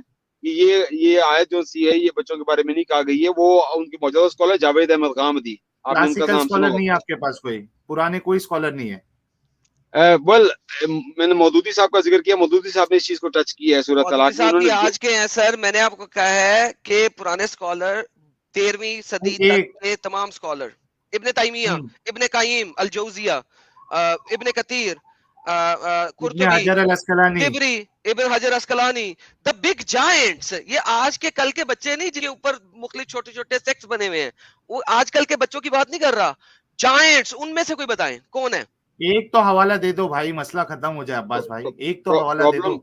کہ یہ آیت جو سی ہے یہ بچوں کے بارے میں نہیں کہا گئی ہے. وہ ان کی موجودہ اسکالر جاوید احمد غامدی, آپ نے ان کا نام سنا نہیں ہے آپ کے پاس کوئی پرانے کوئی اسکالر نہیں ہے؟ ویل میں نے مودودی صاحب کا ذکر کیا, مودودی صاحب نے اس چیز کو ٹچ کیا ہے سورۃ طلاق میں. آج کے ہیں سر, میں نے آپ کو کہا ہے کہ پرانے اسکالر 13ویں صدی تک کے تمام اسکالر, ابن تیمیہ, ابن قیم الجوزیہ, ابن کثیر, قرطبی, طبری, ابن حجر اسقلانی, the big giants. یہ آج کے کل کے بچے نہیں جن کے اوپر مختلف چھوٹے چھوٹے سیکٹس بنے ہوئے ہیں, وہ آج کل کے بچوں کی بات نہیں کر رہا. جائنٹس, ان میں سے کوئی بتائیں کون ہے؟ ایک تو حوالہ دے دو بھائی, مسئلہ ختم ہو جائے. عباس بھائی ایک تو حوالہ دے دو.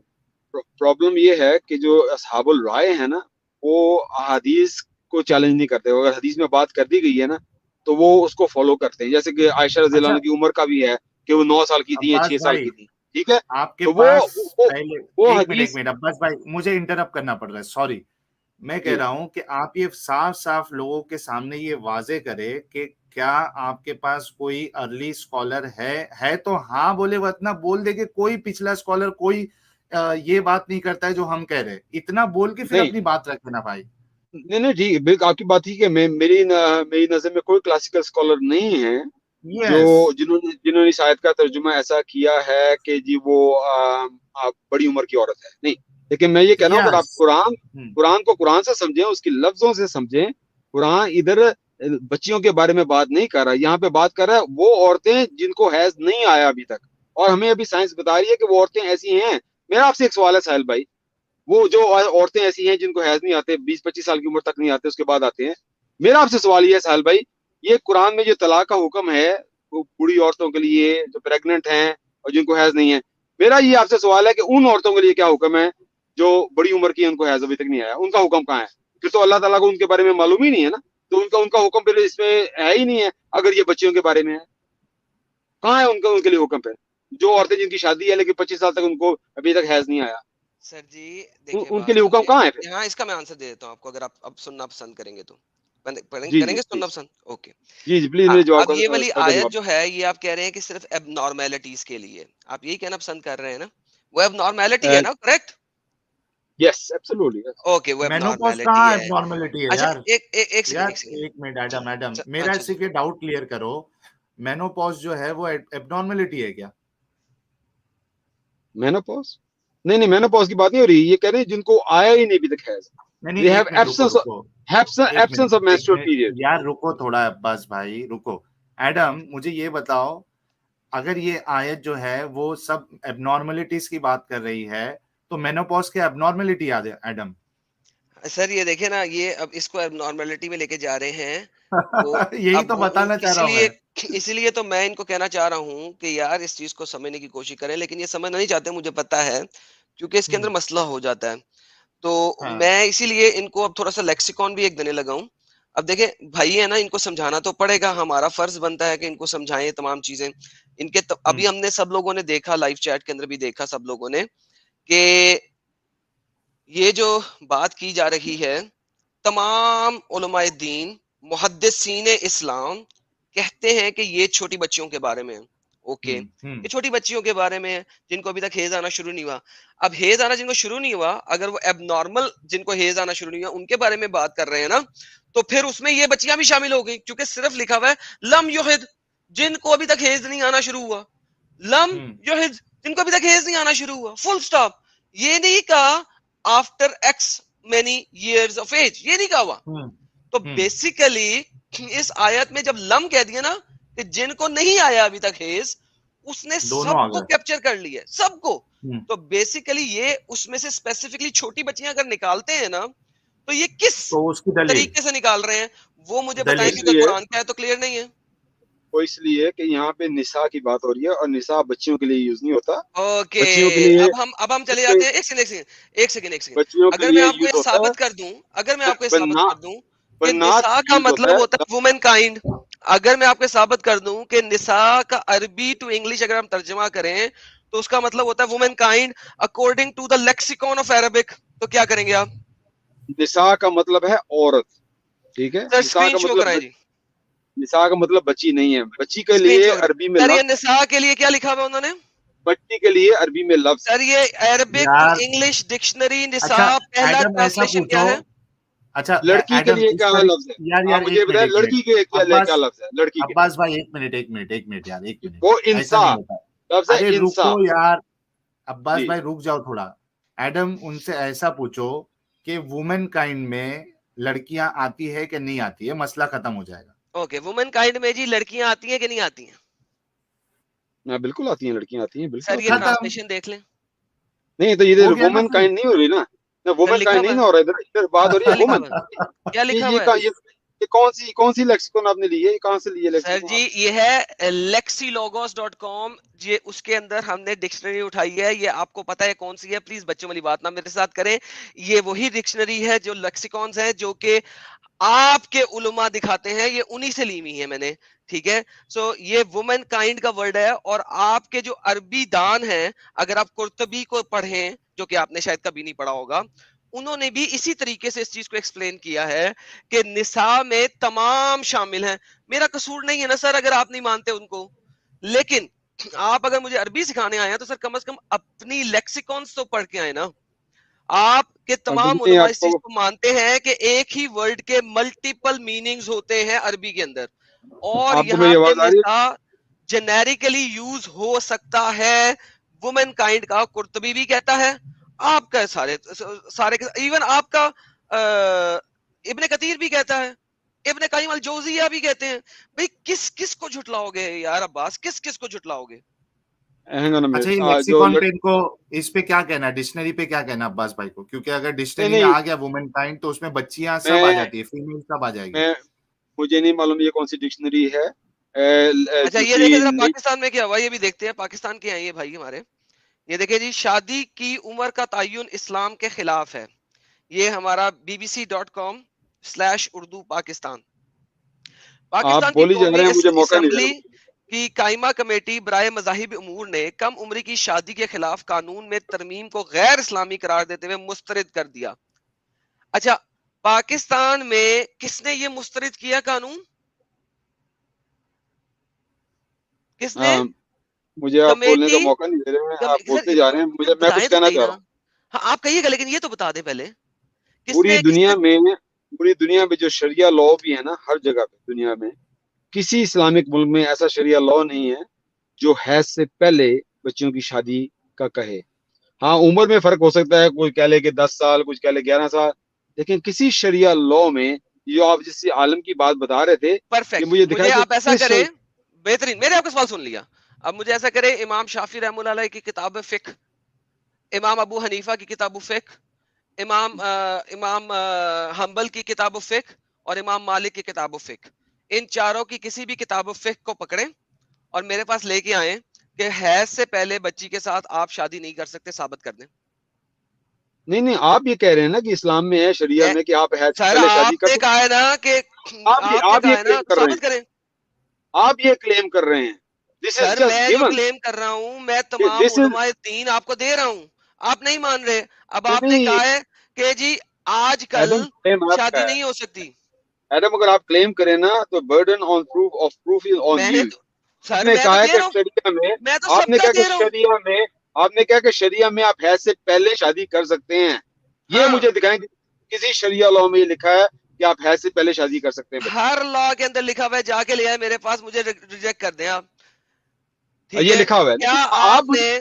پرابلم یہ ہے کہ جو اصحاب الرائے ہیں نا, وہ احادیث کو چیلنج نہیں کرتے. اگر حدیث میں بات کر دی گئی ہے نا تو وہ اس کو فالو کرتے ہیں. جیسے کہ عائشہ رضی اللہ عنہ کی عمر کا بھی ہے کہ وہ 9 سال کی تھی یا 6 سال کی تھی, ٹھیک ہے. آپ کے پاس ایک منٹ عباس بھائی, مجھے انٹرپٹ کرنا پڑ رہا ہے, سوری. میں کہہ رہا ہوں کہ آپ یہ صاف صاف لوگوں کے سامنے یہ واضح کرے کہ کیا آپ کے پاس کوئی ارلی اسکالر ہے تو ہاں بولے, ورنہ بول دے کہ کوئی پچھلا اسکالر کوئی یہ بات نہیں کرتا ہے جو ہم کہہ رہے. اتنا بول کے پھر اپنی بات رکھے نا بھائی. نہیں جی, آپ کی بات ہی کہ میری نظر میں کوئی کلاسیکل اسکالر نہیں ہے جو جنہوں نے شاید کا ترجمہ ایسا کیا ہے کہ جی وہ بڑی عمر کی عورت ہے. نہیں, لیکن میں یہ کہہ رہا ہوں اگر آپ قرآن کو قرآن سے سمجھیں, اس کی لفظوں سے سمجھیں. قرآن ادھر بچیوں کے بارے میں بات نہیں کر رہا, یہاں پہ بات کر رہا ہے وہ عورتیں جن کو حیض نہیں آیا ابھی تک, اور ہمیں ابھی سائنس بتا رہی ہے کہ وہ عورتیں ایسی ہیں. میرا آپ سے ایک سوال ہے ساحل بھائی, وہ جو عورتیں ایسی ہیں جن کو حیض نہیں آتے, 20-25 سال کی عمر تک نہیں آتے, اس کے بعد آتے ہیں, میرا آپ سے سوال یہ ہے ساحل بھائی, یہ قرآن میں جو طلاق کا حکم ہے وہ بوڑھی عورتوں کے لیے جو پریگننٹ ہیں اور جن کو حیض نہیں ہے, میرا یہ آپ سے سوال ہے کہ ان عورتوں کے لیے کیا حکم ہے جو بڑی عمر کی, ان کو حیض ابھی تک نہیں آیا, ان کا حکم کہاں ہے؟ پھر تو اللہ تعالیٰ کو ان کے بارے میں معلوم ہی نہیں ہے نا, تو ان کا حکم پھر اس میں ہے ہی نہیں ہے. اگر یہ بچیوں کے بارے میں ہے, کہاں ہے ان کے لیے حکم پہ؟ جو عورتیں جن کی شادی ہے لیکن 25 سال تک ان کو ابھی تک حیض نہیں آیا, سر جی ان کے لیے حکم کہاں ہے؟ ہاں, اس کا میں آنسر دے دیتا ہوں آپ کو, اگر آپ اب سننا پسند کریں گے تو کریں گے سننا پسند. اوکے جی پلیز میرے جواب. اب یہ والی آیت جو ہے یہ آپ کہہ رہے ہیں کہ صرف اب نارمیلٹیز کے لیے, آپ یہی کہنا پسند کر رہے ہیں نا؟ وہ اب نارمیلٹی ہے نا, کریکٹ؟ یس ایبسولوٹلی. اوکے, وہ نارمیلٹی ہے. اچھا ایک منٹ میڈم, میرا صرف یہ ڈاؤٹ کلیئر کرو, مینوپاز جو ہے وہ ایب نارمیلٹی ہے کیا؟ مینوپاز نہیں, مینوپاز کی بات نہیں ہو رہی, یہ کہہ رہے ہیں جن کو آیا ہی نہیں ابھی تک حیض. یار رکو تھوڑا عباس بھائی, رکو. ایڈم مجھے یہ بتاؤ, اگر یہ آیت جو ہے وہ سب ایب نارملٹیز کی بات کر رہی ہے تو مینوپاز کے ایب نارملٹی یاد ہے ایڈم؟ سر یہ دیکھیں نا, یہ اب اس کو ایب نارملٹی میں لے کے جا رہے ہیں. یہی تو بتانا چاہ رہا ہوں. اس لیے تو میں ان کو کہنا چاہ رہا ہوں کہ یار اس چیز کو سمجھنے کی کوشش کریں, لیکن یہ سمجھنا نہیں چاہتے, مجھے پتا ہے, کیونکہ اس کے اندر مسئلہ ہو جاتا ہے. تو میں اسی لیے ان کو اب تھوڑا سا لیکسیکون بھی ایک دینے لگا ہوں. اب دیکھیں بھائی ہے نا, ان کو سمجھانا تو پڑے گا, ہمارا فرض بنتا ہے کہ ان کو سمجھائیں تمام چیزیں. ان کے ابھی ہم نے سب لوگوں نے دیکھا, لائیو چیٹ کے اندر بھی دیکھا سب لوگوں نے, کہ یہ جو بات کی جا رہی ہے, تمام علماء دین محدثین اسلام کہتے ہیں کہ یہ چھوٹی بچیوں کے بارے میں. اوکے, یہ چھوٹی بچیوں کے بارے میں جن کو ابھی تک ہیز آنا شروع نہیں ہوا. اب ہیز آنا جن کو شروع نہیں ہوا, اگر وہ ایب نارمل جن کو ہیز آنا شروع نہیں ہوا ان کے بارے میں بات کر رہے ہیں نا, تو پھر اس میں یہ بچیاں بھی شامل ہو گئی, کیونکہ صرف لکھا ہوا ہے لم یحد, جن کو ابھی تک ہیز نہیں آنا شروع ہوا. لم یحد, جن کو ابھی تک ہیز نہیں آنا شروع ہوا, فل سٹاپ. یہ نہیں کہا after X many years of age, یہ نہیں کہا ہوا. تو بیسیکلی اس آیت میں جب لم کہہ دیا نا کہ جن کو نہیں آیا ابھی تک ہیز, اس نے سب کو کیپچر کر لیا, سب کو. تو بیسیکلی یہ اس میں سے اسپیسیفکلی چھوٹی بچیاں اگر نکالتے ہیں نا, تو یہ کس طریقے سے نکال رہے ہیں وہ مجھے بتائیں, کیونکہ قرآن کا ہے تو کلیئر نہیں ہے. وہ اس لیے کہ یہاں پہ نساء کی بات ہو رہی ہے اور نساء بچیوں کے لیے یوز نہیں ہوتا. اوکے بچیوں کے لیے اب ہم چلے جاتے ہیں. ایک سیکنڈ بچیوں کے اگر میں لیے آپ کو یوز یہ ہوتا ثابت ہے. کر دوں کہ بنات نساء کا یوز مطلب ہوتا ہے وومن کائنڈ, اگر میں آپ کو ثابت کر دوں کہ نساء کا عربی ٹو انگلش اگر ہم ترجمہ کریں تو اس کا مطلب ہوتا ہے womankind according to the lexicon of Arabic, تو کیا کریں گے آپ؟ نساء کا مطلب ہے عورت, ٹھیک ہے. سر نساء کا اسکرین شو مطلب کرائیں جی, نساء کا مطلب بچی نہیں ہے. بچی کے اسکرین لیے شو کرائیں. عربی میں سر یہ لفظ, نساء کے لیے کیا لکھا ہوا ہے انہوں نے؟ بچی کے لیے عربی میں لفظ. سر یہ عربک ٹو یار انگلش ڈکشنری اچھا نساء پہلا ایڈم ایسا ٹرانسلیشن کیا پوچھو, ہے؟ اچھا لڑکی کے ایڈم لیے اس کیا طرح, لفظ ہے؟ یار آپ ایک مجھے منٹ بتائیں لڑکی کے کیا عباس لفظ ہے؟ لڑکی کے عباس بھائی ایک منٹ یار, ایک منٹ, وہ ایسا نہیں انسا ہوتا. لفظ ہے. ارے انسا رکو یار عباس جی بھائی رک جاؤ تھوڑا. ایڈم ان سے ایسا پوچھو کہ وومن کائنڈ میں لڑکیاں آتی ہے کہ نہیں آتی ہے, مسئلہ ختم ہو جائے گا. اوکے وومن کائنڈ میں جی لڑکیاں آتی ہیں کہ نہیں آتی ہیں؟ بالکل آتی ہیں, لڑکیاں آتی ہیں, بالکل سر آتی یہ ہیں. ختم, ٹرانسلیشن دیکھ لیں. نہیں تو یہ ہو گیا نا وومن پھر. کائنڈ نہیں ہو رہی نا, سر وومن لکھا کائنڈ ہوا نہیں ہے, نا ہو رہا ادھر بات ہو رہی کیا ہے لکھا وومن. ہوا ہے, کیا لکھا یہ ہوا ہے؟ یہ کون سی لیکسیکون آپ نے لی ہے, یہ کہاں سے لی ہے سر لیکسیکون جی آپ؟ یہ ہے lexilogos.com, یہ اس کے اندر ہم نے ڈکشنری اٹھائی ہے. یہ آپ کو پتا ہے کون سی ہے؟ پلیز بچوں والی بات نہ میرے ساتھ کریں. یہ وہی ڈکشنری ہے جو لیکسیکونز ہیں جو کہ آپ کے علماء دکھاتے ہیں, یہ انہی سے لی ہوئی ہے میں نے, ٹھیک ہے. سو یہ وومن کائنڈ کا ورڈ ہے, اور آپ کے جو عربی دان ہیں, اگر آپ قرطبی کو پڑھیں جو کہ آپ نے شاید کبھی نہیں پڑھا ہوگا, انہوں نے بھی اسی طریقے سے اس چیز کو ایکسپلین کیا ہے کہ نساء میں تمام شامل ہیں. میرا قصور نہیں ہے نا سر اگر آپ نہیں مانتے ان کو, لیکن آپ اگر مجھے عربی سکھانے آئے ہیں تو سر کم از کم اپنی لیکسیکونز تو پڑھ کے آئے نا. آپ کے تمام نہیں علماء آپ اس چیز کو کو مانتے ہیں کہ ایک ہی ورڈ کے ملٹیپل میننگز ہوتے ہیں عربی کے اندر, اور آپ کو یہاں میری پہ آواز آ رہی ہے؟ نساء جنیریکلی یوز ہو سکتا ہے. وومن کائنڈ کا قرطبی بھی کہتا ہے, آپ کا سارے ایون آپ کا ابن کثیر بھی کہتا ہے, ابن قیم الجوزیہ بھی کہتے ہیں. بھئی کس کو جھٹلاؤ گے یار عباس, کس کو جھٹلاؤ گے؟ اچھا یہ لیکسیکون پہ ان کو اس پہ کیا کہنا ہے, ڈکشنری پہ کیا کہنا ہے عباس بھائی کو؟ کیونکہ اگر ڈکشنری میں آ گیا وومن کائنڈ تو اس میں بچیاں سب آ جاتی ہے, فیمیل سب آ جائے گی. مجھے نہیں معلوم یہ کون سی ڈکشنری ہے. اچھا یہ دیکھیں ذرا پاکستان میں کیا ہوا, یہ بھی دیکھتے ہیں. پاکستان کے ہیں یہ بھائی ہمارے, یہ دیکھیں جی, شادی کی عمر کا تعین اسلام کے خلاف ہے. یہ ہمارا bbc.com/اردو پاکستان. آپ پاکستان کی بولی جا رہے قومی ہیں, مجھے موقع نہیں اسمبلی دے کی قائمہ کمیٹی برائے مذاہب امور نے کم عمری کی شادی کے خلاف قانون میں ترمیم کو غیر اسلامی قرار دیتے ہوئے مسترد کر دیا. اچھا پاکستان میں کس نے یہ مسترد کیا قانون؟ کس نے؟ مجھے آپ بولنے کا موقع نہیں دے رہے ہیں, آپ بولتے جا رہے ہیں. میں کچھ کہنا چاہ رہا ہوں. ہاں آپ کہیے گا, لیکن یہ تو بتا دیں پہلے. پوری دنیا میں جو شریعہ لا بھی ہے نا, ہر جگہ پہ دنیا میں کسی اسلامک ملک میں ایسا شریعہ لا نہیں ہے جو حیض سے پہلے بچوں کی شادی کا کہے. ہاں عمر میں فرق ہو سکتا ہے, کوئی کہہ لے کہ 10 سال, کچھ کہہ لے 11 سال, لیکن کسی شریعہ لا میں جو آپ جس عالم کی بات بتا رہے تھے, پرفیکٹ, مجھے آپ ایسا کریں, بہترین, میں نے آپ کا سوال سن لیا. اب مجھے ایسا کرے, امام شافعی رحمہ اللہ علیہ کی کتاب فقہ, امام ابو حنیفہ کی کتاب فقہ, امام حنبل کی کتاب فقہ, اور امام مالک کی کتاب فقہ, ان چاروں کی کسی بھی کتاب فقہ کو پکڑیں اور میرے پاس لے کے آئیں کہ حیض سے پہلے بچی کے ساتھ آپ شادی نہیں کر سکتے, ثابت کر دیں. نہیں آپ یہ کہہ رہے ہیں نا کہ اسلام میں ہے, شریعہ میں, کہ آپ حیض سے سر پہلے آپ شادی کر نے کہا ہے نا کہ آپ یہ کلیم کر رہے ثابت کریں. آپ یہ کلیم کر رہے ہیں. سر میں جو کلیم کر رہا ہوں, میں تمام علماء دین آپ کو دے رہا ہوں, آپ نہیں مان رہے. اب آپ نے کہا ہے کہ جی آج کل شادی نہیں ہو سکتی. ایڈم اگر آپ کلیم کریں نا تو burden on proof is on you. Sir نے میں تو کہا ہے دے کہ رہا ہوں, شریعہ میں, میں تو آپ سب نے کا کہا کہ دے رہا ہوں. آپ نے کہا کہ شریعہ میں آپ حیض سے پہلے شادی کر سکتے ہیں. یہ مجھے دکھائیں کہ کسی شریعہ لاء میں یہ لکھا ہے کہ آپ حیض سے پہلے شادی کر سکتے ہیں. ہر لا کے اندر لکھا ہوا ہے, جا کے لے آئے میرے پاس, مجھے ریجیکٹ کر دیں آپ. ٹھیک یہ ہے, لکھا ہوا ہے. کیا آپ نے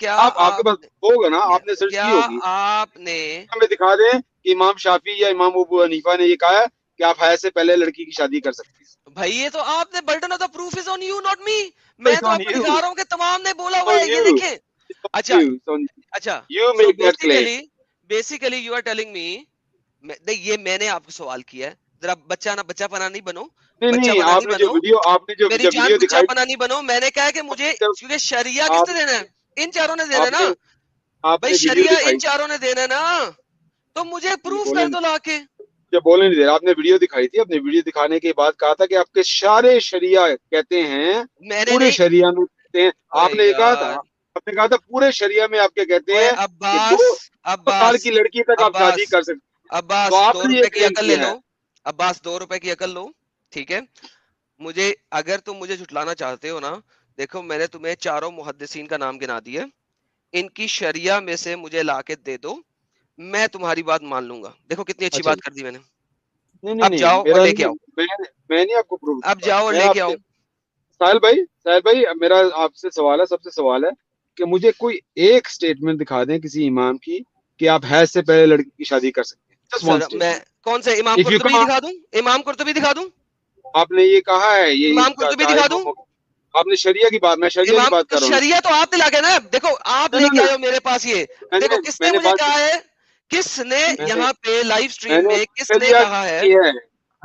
آپ کے پاس ہوگا نا, آپ نے سرچ کی ہوگی, آپ نے ہمیں دکھا دیں کہ امام شافعی یا امام ابو حنیفہ نے یہ کہا ہے کہ آپ حیض سے پہلے لڑکی کی شادی کر سکتے ہیں. بھائی یہ تو آپ نے, burden of the proof is on you not me. میں تو آپ کو دکھا رہا ہوں کہ تمام نے بولا ہوا ہے, یہ دیکھیں. اچھا basically you are telling me, یہ میں نے آپ کو سوال کیا ہے ذرا بچہ پنا نہیں بنو, نہیں آپ نے جو ویڈیو بچہ پنا نہیں بنو. میں نے کہا کہ مجھے کیونکہ شریعہ کس نے دینا ہے, ان چاروں نے دینا نا بھائی, شریعہ ان چاروں نے دینا نا, تو مجھے پروف کر دو لا کے. جب بولنے نہیں دے رہا, آپ نے ویڈیو دکھائی تھی, اپنے ویڈیو دکھانے کے بعد کہا تھا کہ آپ کے سارے شریعہ کہتے ہیں, پورے شریعہ میں کہتے ہیں, آپ نے کہا تھا پورے شریعہ میں آپ کے کہتے ہیں عباس کی لڑکی تک آپ شادی کر سکتے. عباس 2 روپے کی عقل لے لو, عباس 2 روپے کی عقل لو, ٹھیک ہے. مجھے اگر تم مجھے جھٹلانا چاہتے ہو نا, دیکھو میں نے تمہیں چاروں محدثین کا نام گنا دیا, ان کی شریعہ میں سے مجھے لا کے دے دو, میں تمہاری بات مان لوں گا. دیکھو کتنی اچھی بات کر دی میں نے. اب جاؤ اور لے کے آؤ, میں نہیں آپ کو پروف, اب جاؤ اور لے کے آؤ. ساحل بھائی میرا آپ سے سوال ہے, سب سے سوال ہے کہ مجھے کوئی ایک سٹیٹمنٹ دکھا دیں کسی امام کی کہ آپ حیض سے پہلے لڑکی کی شادی کر سکتے ہیں. میں کون سے امام قرطبی دکھا دوں, امام قرطبی دکھا دوں, آپ نے یہ کہا ہے, یہ امام قرطبی دکھا دوں, آپ نے شریعہ کی بات, میں شریعہ کی بات کر رہا ہوں. شریعہ تو آپ دلا گئے نا, دیکھو آپ لے کے آئے ہو میرے پاس, یہ دیکھو کس نے مجھے کہا ہے, کس نے یہاں پہ لائیو سٹریم میں کس نے کہا ہے,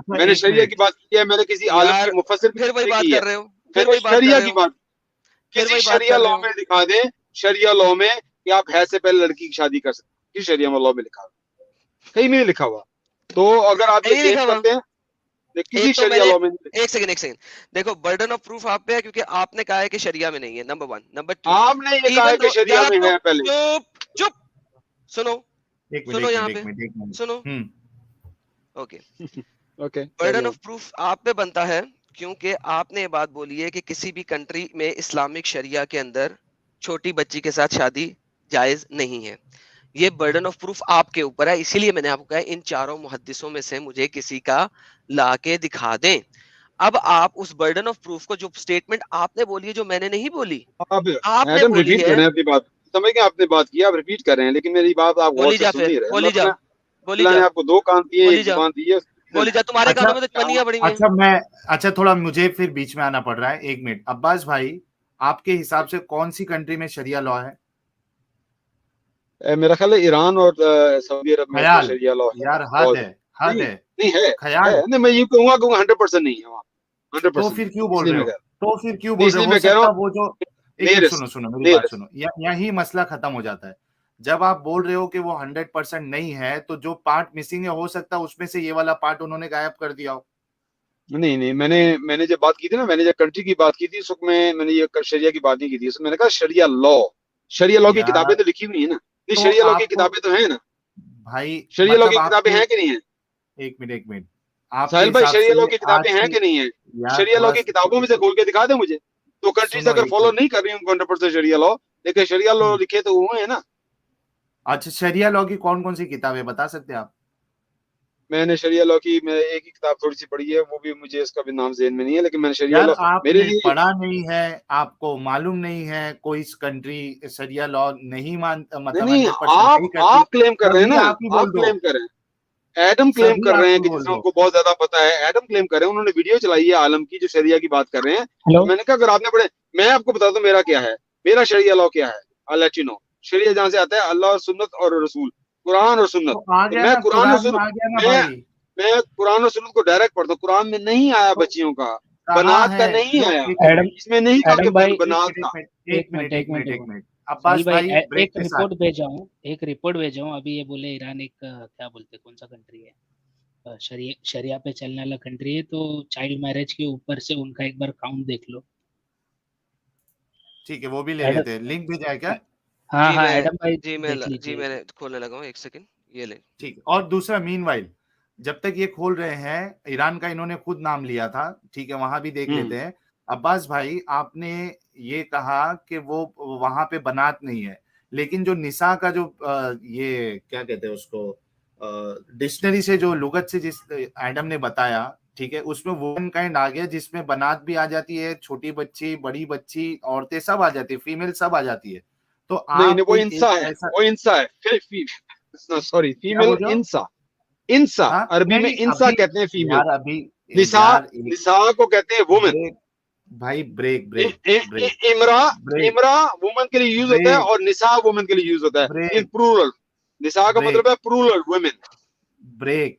میں نے شریعہ کی بات کی ہے, میں نے کسی عالم کے مفسر پھر وہی بات کر رہے ہو, پھر وہی شریعہ کی بات, کسی شریعہ لاء میں دکھا دیں, شریعہ لاء میں کہ آپ حیض سے پہلے لڑکی کی شادی کر سکتے ہیں, کس شریعہ لاء میں لکھا ہوا, کہیں نہیں لکھا ہوا. تو اگر آپ یہ کلیم کرتے ہیں کسی شریعہ لاء میں, ایک سیکنڈ دیکھو, برڈن آف پروف آپ پہ ہے کیونکہ آپ نے کہا ہے کہ شریعہ میں نہیں ہے, نمبر 1. نمبر 2, آپ نے یہ کہا ہے کہ شریعہ میں ہے. پہلے چپ سنو یہاں پہ سنو, اوکے. برڈن آف پروف آپ پہ بنتا ہے کیونکہ آپ نے یہ بات بولی ہے کہ کسی بھی کنٹری میں اسلامک شریعہ کے اندر چھوٹی بچی کے ساتھ شادی جائز نہیں ہے. یہ برڈن آف پروف آپ کے اوپر ہے, اسی لیے میں نے آپ کو کہا ان چاروں محدثوں میں سے مجھے کسی کا لا کے دکھا دیں. اب آپ اس برڈن آف پروف کو, جو سٹیٹمنٹ آپ نے بولی ہے جو میں نے نہیں بولی, آپ نے بولی ہے, اپنی بات سمجھ گئے, آپ نے بات کی, آپ ریپیٹ کر رہے ہیں, لیکن میری بات آپ غور سے سن نہیں رہے. بولی جا, آپ کو 2 کان دیے, 1 زبان دی ہے, بولی جا, تمہارے کانوں میں تو پنیاں بڑی ہیں. اچھا تھوڑا مجھے پھر بیچ میں آنا پڑ رہا ہے, 1 منٹ. عباس بھائی, آپ کے حساب سے کون سی کنٹری میں شریعہ لاء ہے؟ میرا خیال ہے ایران اور سعودی عرب میں شریعہ لاء ہے. یار حد ہے, نہیں ہے خیال نہیں, میں یہ کہوں گا 100% نہیں ہے وہاں. 100%. تو پھر کیوں بول رہے ہو, وہ جو سنو میری بات سنو, یہی مسئلہ ختم ہو جاتا ہے. جب آپ بول رہے ہو کہ وہ 100% نہیں ہے, تو جو پارٹ مسنگ ہے ہو سکتا ہے اس میں سے یہ والا پارٹ انہوں نے غائب کر دیا ہو. نہیں, میں نے جب بات کی تھی نا, میں نے جب کنٹری کی بات کی تھی, اس وقت میں نے یہ شریعہ کی بات نہیں کی تھی, اس میں نے کہا شریعہ لاء کی کتابیں تو لکھی ہوئی ہیں نا, شریعہ لاء کی کتابیں تو ہیں نا بھائی, شریعہ لاء کی کتابیں ہیں کہ نہیں ہیں؟ 1 منٹ, ساحل بھائی, شریعہ لاء کی کتابیں ہیں کہ نہیں ہیں؟ شریعہ لاء کی کتابوں میں سے کھول کے دکھا دیں مجھے. تو کنٹریز اگر فالو نہیں کر رہی ہیں 100% شریعہ لاء, لیکن شریعہ لاء لکھے تو ہوئے ہیں نا. اچھا, شریعہ لاء کی کون سی کتابیں بتا سکتے ہیں آپ؟ میں نے شریعہ لاء کی ایک ہی کتاب تھوڑی سی پڑھی ہے, وہ بھی مجھے اس کا بھی نام ذہن میں نہیں ہے, لیکن میں نے شریعہ لاء میرے لیے پڑھا نہیں ہے, آپ کو معلوم نہیں ہے کوئی کنٹری شریعہ لاء نہیں مانتا, مطلب آپ کلیم کر رہے ہیں نا, آپ کلیم کر رہے ہیں, ایڈم کلیم کر رہے ہیں کہ جس کو بہت زیادہ پتا ہے, ایڈم کلیم کر رہے ہیں, انہوں نے ویڈیو چلائی ہے عالم کی جو شریعہ کی بات کر رہے ہیں. میں نے کہا اگر آپ نے پڑھے, میں آپ کو بتا دوں میرا کیا ہے, میرا شریعہ لاء کیا ہے, I'll let you know. شریعہ جہاں سے آتا ہے اللہ اور سنت اور رسول, قرآن اور سنت. میں قرآن اور سنت کو ڈائریکٹ پڑھتا ہوں. قرآن میں نہیں آیا بچیوں کا, بنات کا نہیں آیا, اس میں نہیں کہا کہ بنات کا. ایک منٹ عباس بھائی, ایک رپورٹ بھیجا ہوں ابھی. یہ بولے ایران ایک کیا بولتے کون سا کنٹری ہے, شریعہ پہ چلنے والا کنٹری ہے, تو چائلڈ میرج کے اوپر سے ان کا ایک بار کاؤنٹ دیکھ لو. ٹھیک ہے, وہ بھی لے لیتے ہیں. لنک بھیجا ہے کیا؟ ہاں ایڈم بھائی, جی میں نے کھولنے لگا ہوں, 1 سیکنڈ, یہ لیں. ٹھیک. اور دوسرا, مین وائل جب تک یہ کھول رہے ہیں, ایران کا انہوں نے خود نام لیا تھا, ٹھیک ہے, وہاں بھی دیکھ لیتے ہیں. عباس بھائی, آپ نے یہ کہا کہ وہ وہاں پہ بنات نہیں ہے, لیکن جو نساء کا جو یہ کیا کہتے ہیں اس کو, ڈکشنری سے جو لغت سے جس ایڈم نے بتایا, ٹھیک ہے, اس میں وومن کائنڈ آ گیا, جس میں بنات بھی آ جاتی ہے, چھوٹی بچی, بڑی بچی, عورتیں سب آ جاتی ہے, فیمیل سب آ جاتی ہے. تو نہیں, وہ انسا ہے, سوری, فیمیل انسا, عربی میں انسا کہتے ہیں فیمیل. نساء کو کہتے ہیں وومن. بھائی بریک امرا وومن کے لیے یوز ہوتا ہے اور نساء وومن کے لیے یوز ہوتا ہے, ان پلورل. نساء کا مطلب ہے plural women. Break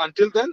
until then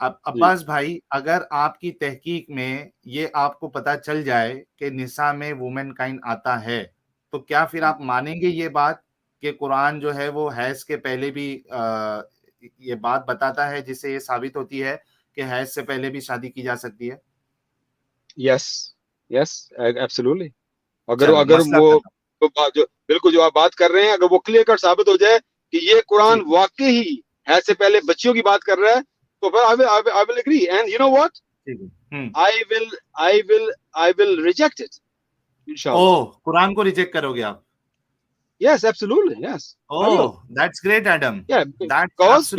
Abbas بھائی اگر آپ کی تحقیق میں یہ آپ کو پتا چل جائے کہ نساء میں وومن کائنڈ آتا ہے تو کیا پھر آپ مانیں گے یہ بات کہ قرآن جو ہے وہ حیض کے پہلے بھی یہ بات بتاتا ہے جس سے یہ ثابت ہوتی ہے کہ حیض سے پہلے بھی شادی کی جا سکتی ہے؟ یس یس ایبسولوٹلی. اگر وہ بالکل جو آپ بات کر رہے ہیں اگر وہ کلیئر کٹ ثابت ہو جائے کہ یہ قرآن واقعی ہی حیض سے پہلے بچیوں کی بات کر رہا ہے تو پھر I will agree and you know what I will reject it inshallah. قرآن کو ریجیکٹ کرو گے آپ؟ Yes, absolutely, yes. Oh, that's great, Adam. Yeah, because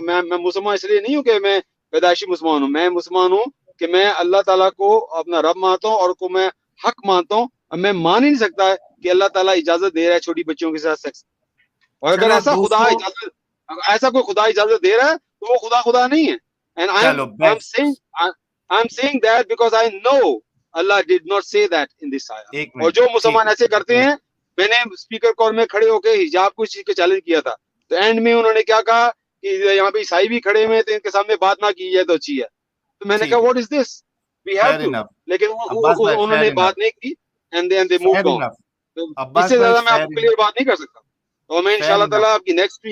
میں مسلمان اس لیے نہیں ہوں کہ میں پیدائشی مسلمان ہوں. میں مسلمان ہوں کہ میں اللہ تعالیٰ کو اپنا رب مانتا ہوں اور کو میں حق مانتا ہوں. میں مان ہی نہیں سکتا کہ اللہ تعالیٰ اجازت دے رہا ہے چھوٹی بچیوں کے ساتھ سیکس. اور اگر ایسا کوئی خدا اجازت دے رہا ہے تو وہ خدا نہیں ہے. And I'm saying that because I know Allah did not say that in this ayah. اور جو مسلمان ایسے کرتے ہیں, میں نے اسپیکر کور میں کھڑے ہو کے حجاب کو اس چیز کو چیلنج کیا تھا تو اینڈ میں انہوں نے کیا کہا کہ یہاں پہ عیسائی بھی کھڑے ہوئے تو ان کے سامنے بات نہ کی جائے تو اچھی ہے. تو میں نے کہا what is this we have to, لیکن انہوں نے بات نہیں کی اینڈ دے مووڈ آن. اس سے زیادہ میں آپ کو کلیئر بات نہیں کر سکتا. تو میں انشاءاللہ تعالیٰ آپ کی نیکسٹ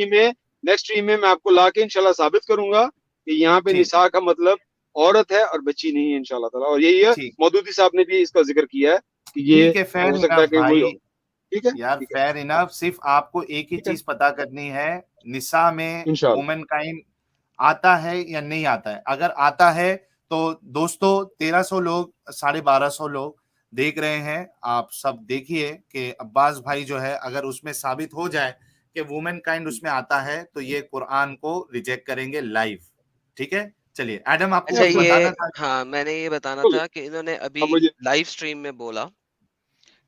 اسٹریم میں آپ کو لا کے انشاءاللہ ثابت کروں گا کہ یہاں پہ نساء کا مطلب عورت ہے اور بچی نہیں ہے انشاءاللہ تعالیٰ. اور یہی ہے مودودی صاحب نے بھی اس کا ذکر کیا ہے کہ یہ ہو سکتا ہے کہ وہی ٹھیک ہے یار. Fair enough. صرف آپ کو ایک ہی چیز پتا کرنی ہے, نساء میں وومن کائنڈ آتا ہے یا نہیں آتا ہے. اگر آتا ہے تو دوستو 1300 لوگ 1250 لوگ دیکھ رہے ہیں, آپ سب دیکھیے کہ عباس بھائی جو ہے اگر اس میں ثابت ہو جائے کہ وومن کائنڈ اس میں آتا ہے تو یہ قرآن کو ریجیکٹ کریں گے لائیو. ٹھیک ہے, چلیے ایڈم آپ کو بتانا تھا. ہاں میں نے یہ بتانا تھا کہ انہوں نے ابھی لائیو سٹریم میں بولا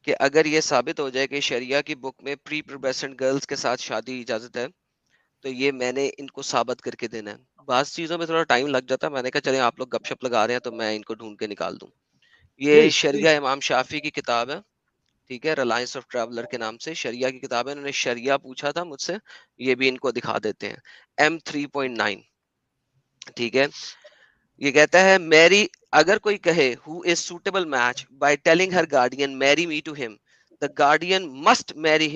کہ اگر یہ ثابت ہو جائے کہ شریعہ کی بک میں پری پروبیشن گرلز کے ساتھ شادی اجازت ہے تو یہ میں نے ان کو ثابت کر کے دینا ہے. بعض چیزوں میں تھوڑا ٹائم لگ جاتا ہے. میں نے کہا چلیں آپ لوگ گپ شپ لگا رہے ہیں تو میں ان کو ڈھونڈ کے نکال دوں. یہ شریعہ امام شافعی کی کتاب ہے, ٹھیک ہے, ریلائنس آف ٹریولر کے نام سے شریعہ کی کتاب ہے. انہوں نے شریعہ پوچھا تھا مجھ سے, یہ بھی ان کو دکھا دیتے ہیں. M3.9 ٹھیک ہے. یہ کہتا ہے میری اگر کوئی کہے who is suitable match by telling her guardian marry me to him, the guardian must marry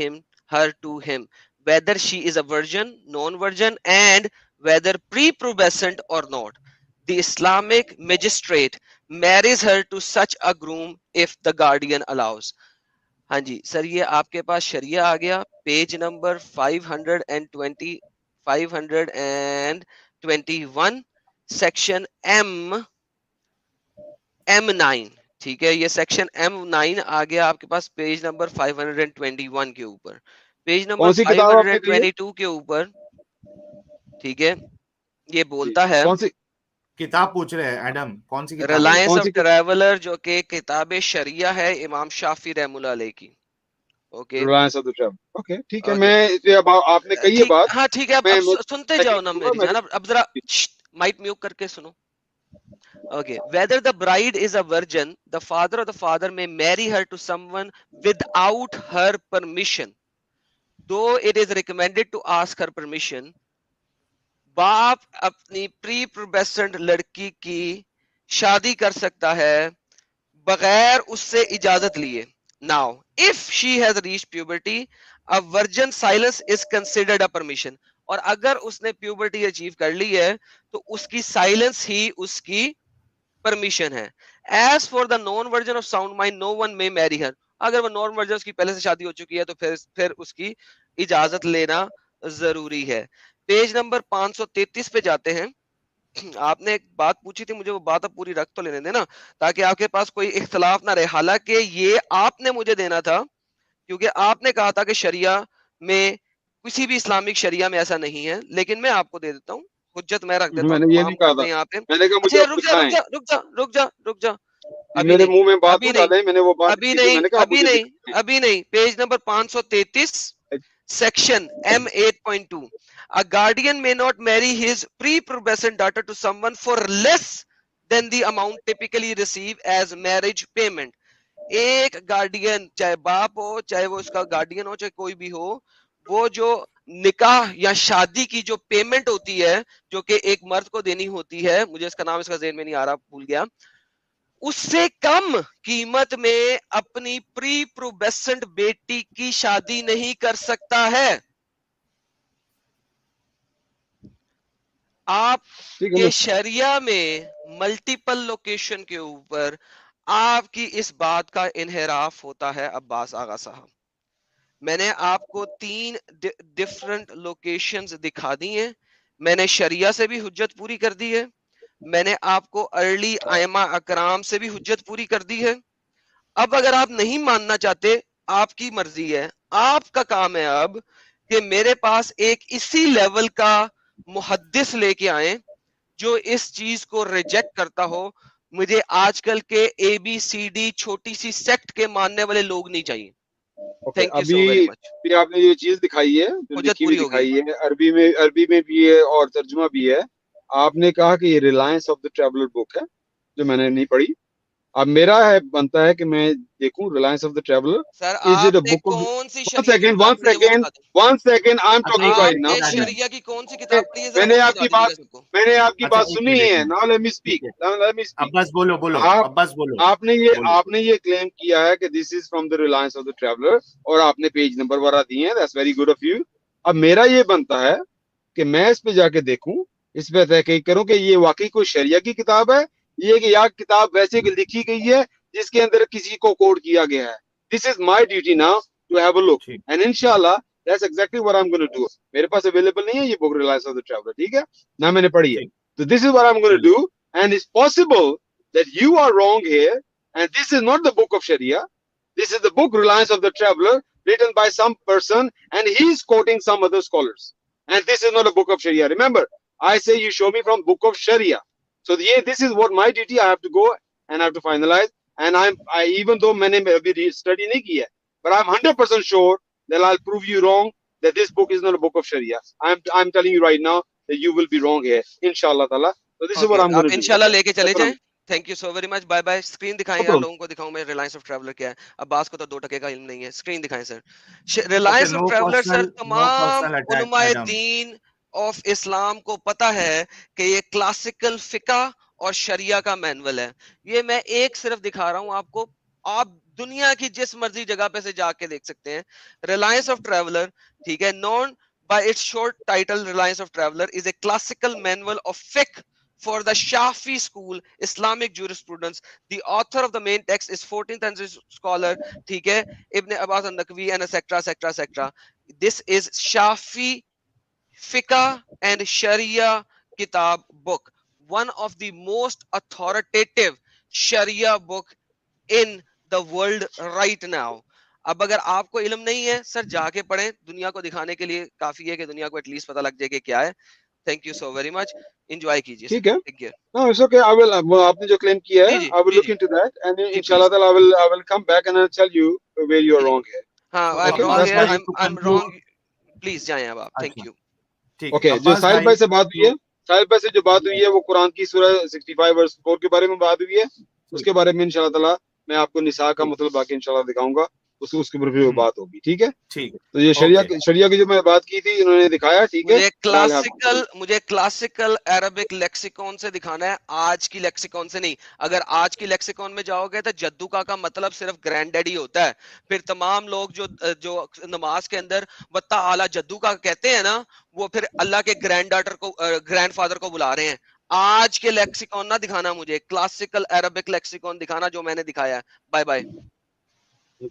her to him whether she is a virgin, non-virgin and whether pre-pubescent or not. The Islamic magistrate marries her to such a groom if the guardian allows. ہاں جی سر, یہ آپ کے پاس شریعہ آ گیا, page number 521 section M9. ٹھیک ہے, یہ section M9 آ گیا آپ کے پاس پیج نمبر 521 کے اوپر, پیج نمبر 522 کے اوپر. ٹھیک ہے, یہ بولتا ہے کتاب پوچھ رہے ہیں ایڈم کون سی کتاب؟ ریلائنس آف ٹریولر, جو کہ کتاب شریعہ ہے امام شافعی رحمہ اللہ علیہ کی. اوکے ٹھیک ہے, میں آپ نے کہی ہے بات. ہاں ٹھیک ہے, اب سنتے جاؤ نا میری جان, اب ذرا مائک میوٹ کر کے سنو. Okay, whether the bride is a virgin, the father or the father may marry her to someone without her permission, though it is recommended to ask her permission. باپ اپنی پری پروبیسنٹ لڑکی کی شادی کر سکتا ہے بغیر اس سے اجازت لیے. Now, if she has reached puberty, a virgin silence is considered a permission. اور اگر اس نے پیوبرٹی اچیو کر لی ہے تو اس کی سائلنس ہی اس کی پرمیشن ہے. As for the non-virgin of sound mind, no one may marry her. اگر وہ نان ورجن اس کی پہلے سے شادی ہو چکی ہے تو پھر اس کی اجازت لینا ضروری ہے. پیج نمبر 533 پہ جاتے ہیں. آپ نے ایک بات پوچھی تھی, مجھے وہ بات اب پوری رکھ تو لینے دینا تاکہ آپ کے پاس کوئی اختلاف نہ رہے. حالانکہ یہ آپ نے مجھے دینا تھا کیونکہ آپ نے کہا تھا کہ شریعہ میں کسی بھی اسلامک شریعہ میں ایسا نہیں ہے, لیکن میں آپ کو دے دیتا ہوں, حجت میں رکھ دیتا ہوں یہاں پہ. رک جا میرے منہ میں بات میں نے وہ بات ابھی نہیں. Page number 533 section M8.2. A guardian may not marry his pre-pubescent daughter to someone for less than the amount typically received as marriage payment. ایک گارڈین, چاہے باپ ہو, چاہے وہ اس کا گارڈین ہو, چاہے کوئی بھی ہو, وہ جو نکاح یا شادی کی جو پیمنٹ ہوتی ہے جو کہ ایک مرد کو دینی ہوتی ہے, مجھے اس کا نام اس کا ذہن میں نہیں آ رہا, بھول گیا, اس سے کم قیمت میں اپنی پری پروبیسنٹ بیٹی کی شادی نہیں کر سکتا ہے. آپ کے شریعہ میں ملٹیپل لوکیشن کے اوپر آپ کی اس بات کا انحراف ہوتا ہے. عباس آغا صاحب, میں نے آپ کو 3 ڈفرنٹ لوکیشنز دکھا دی ہیں, میں نے شریعہ سے بھی حجت پوری کر دی ہے, میں نے آپ کو ارلی ائمہ اکرام سے بھی حجت پوری کر دی ہے. اب اگر آپ نہیں ماننا چاہتے, آپ کی مرضی ہے, آپ کا کام ہے اب کہ میرے پاس ایک اسی لیول کا محدث لے کے آئیں جو اس چیز کو ریجیکٹ کرتا ہو. مجھے آج کل کے اے بی سی ڈی چھوٹی سی سیکٹ کے ماننے والے لوگ نہیں چاہیے. ابھی آپ نے یہ چیز دکھائی ہے, لکھی ہوئی دکھائی ہے, عربی میں بھی ہے اور ترجمہ بھی ہے. آپ نے کہا کہ یہ ریلائنس آف دا ٹریولر بک ہے جو میں نے نہیں پڑھی. اب میرا ہے بنتا ہے کہ میں دیکھوں reliance of the traveller. Sir آپ نے کون سی one second I am talking right now. Sharia کی کون سی کتاب پڑھی ہے؟ میں نے آپ کی بات سنی ہے. Now let me speak. Abbas بولو. عباس بولو. آپ نے یہ کلیم کیا ہے کہ this is from the reliance of the traveller اور آپ نے پیج نمبر وغیرہ دیے ہیں. That's very good of you. اب میرا یہ بنتا ہے کہ میں اس پہ جا کے دیکھوں, اس پہ تحقیق کروں کہ یہ واقعی کوئی شریعہ کی کتاب ہے, یہ کہ یا کتاب ویسے لکھی گئی ہے جس کے اندر کسی کو کوڈ کیا گیا ہے. This is my duty now to have a look and انشاءاللہ that's exactly what I am gonna do. میرے پاس اویلیبل نہیں ہے یہ book reliance of the traveller, ٹھیک ہے نہ, میں نے پڑھی ہے. تو this is what I am gonna do and it's possible that you are wrong here and this is not the book of sharia. This is the book Reliance of the Traveler written by some person and he is quoting some other scholars. And this is not a book of Sharia. Remember, I say you show me from book of Sharia. So this is what my duty. I have to go and I have to finalize. And even though I have study nahi kiya, but I'm 100% sure that I'll prove you wrong that this book is not a book of Sharia. I'm telling you right now that you will be wrong here. Inshallah ta'ala. So this is what I'm going to do. Inshallah leke chale jaye. Thank you so very much. Bye bye. Screen دکھائیں یار, لوگوں کو دکھاؤں میں Reliance of traveller کیا ہے. عباس کو تو 2 ٹکے کا علم نہیں ہے. اسکرین دکھائیں سر. ریلائنس آف ٹریولر سر تمام علماء دین آف اسلام کو پتا ہے کہ یہ کلاسیکل فقہ اور شریعہ کا مینول ہے. یہ میں ایک صرف دکھا رہا ہوں آپ کو, آپ دنیا کی جس مرضی جگہ پہ سے جا کے دیکھ سکتے ہیں. ریلائنس آف ٹریولر, ٹھیک ہے, known by its short title Reliance of Traveller is a classical manual of فقہ for the Shafi school Islamic jurisprudence. The author of the main text is 14th century scholar, theek hai, Ibn Abbas an-Nakvi and etc. This is Shafi fiqh and Sharia kitab book, one of the most authoritative Sharia book in the world right now. اب اگر آپ کو علم نہیں ہے سر, جا کے پڑھیں. دنیا کو دکھانے کے لیے کافی ہے کہ دنیا کو ایٹ لیسٹ پتہ لگ جائے کہ کیا ہے. Thank you so very much. Enjoy کیجیے. ٹھیک ہے, no it's okay. آپ نے جو کلیم کیا ہے I will look into that and inshallah I will come back and I'll tell you where you are wrong here. ہاں, I'm wrong here, I'm wrong. Please جائیں اب آپ. Thank you. اوکے, جو ساحل بھائی سے بات ہوئی ہے, ساحل بھائی سے جو بات ہوئی ہے وہ قرآن کی سورہ 65 ورس 4 کے بارے میں بات ہوئی ہے. اس کے بارے میں انشاءاللہ تعالی میں آپ کو نساء کا مطلب باقی انشاءاللہ دکھاؤں گا. اس کے اوپر بھی بات ہوگی. ٹھیک ہے, تو یہ شریعہ کی جو میں بات کی تھی انہوں نے دکھایا. ٹھیک ہے, مجھے کلاسیکل عربک لیکسیکون سے دکھانا ہے, آج کی لیکسیکون سے نہیں. اگر آج کی لیکسیکون میں جاؤ گے تو جدو کا مطلب صرف گرینڈ ڈیڈی ہوتا ہے. پھر تمام لوگ جو نماز کے اندر وطا اعلی جدو کا کہتے ہیں نا, وہ پھر اللہ کے گرینڈ ڈاٹر کو, گرینڈ فادر کو بلا رہے ہیں. آج کے لیکسیکون نہ دکھانا مجھے, کلاسیکل عربک لیکسیکون دکھانا جو میں نے دکھایا ہے. Bye bye.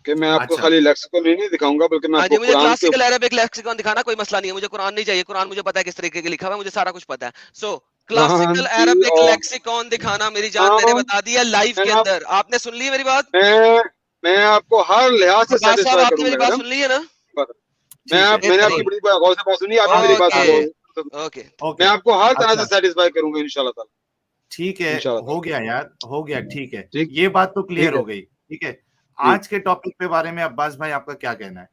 کہ میں آپ کو خالی لیکسیکون نہیں دکھاؤں گا بلکہ میں آپ کو مجھے کلاسیکل عربک لیکسیکون دکھانا کوئی مسئلہ نہیں ہے. مجھے قرآن نہیں چاہیے, قرآن مجھے پتا ہے کس طریقے کے لکھا ہوا ہے, مجھے سارا کچھ پتا ہے. سو کلاسیکل عربک لیکسیکون دکھانا میری جان میں نے بتا دیا لائیو کے اندر. آپ نے سن لی میری بات؟ میں آپ کو ہر لحاظ سے سیٹسفائی کروں گا. میری بات سن لی ہے نا؟ میں نے آپ کی بڑی غور سے بات سنی, آپ نے میری بات اوکے, میں آپ کو ہر طرح سے سیٹسفائی کروں گا انشاءاللہ تعالی. ٹھیک ہے, ہو گیا یار, ہو گیا. ٹھیک ہے, یہ بات تو کلیئر ہو گئی. ٹھیک ہے, آج کے ٹاپک کے بارے میں عباس بھائی آپ کا کیا کہنا ہے؟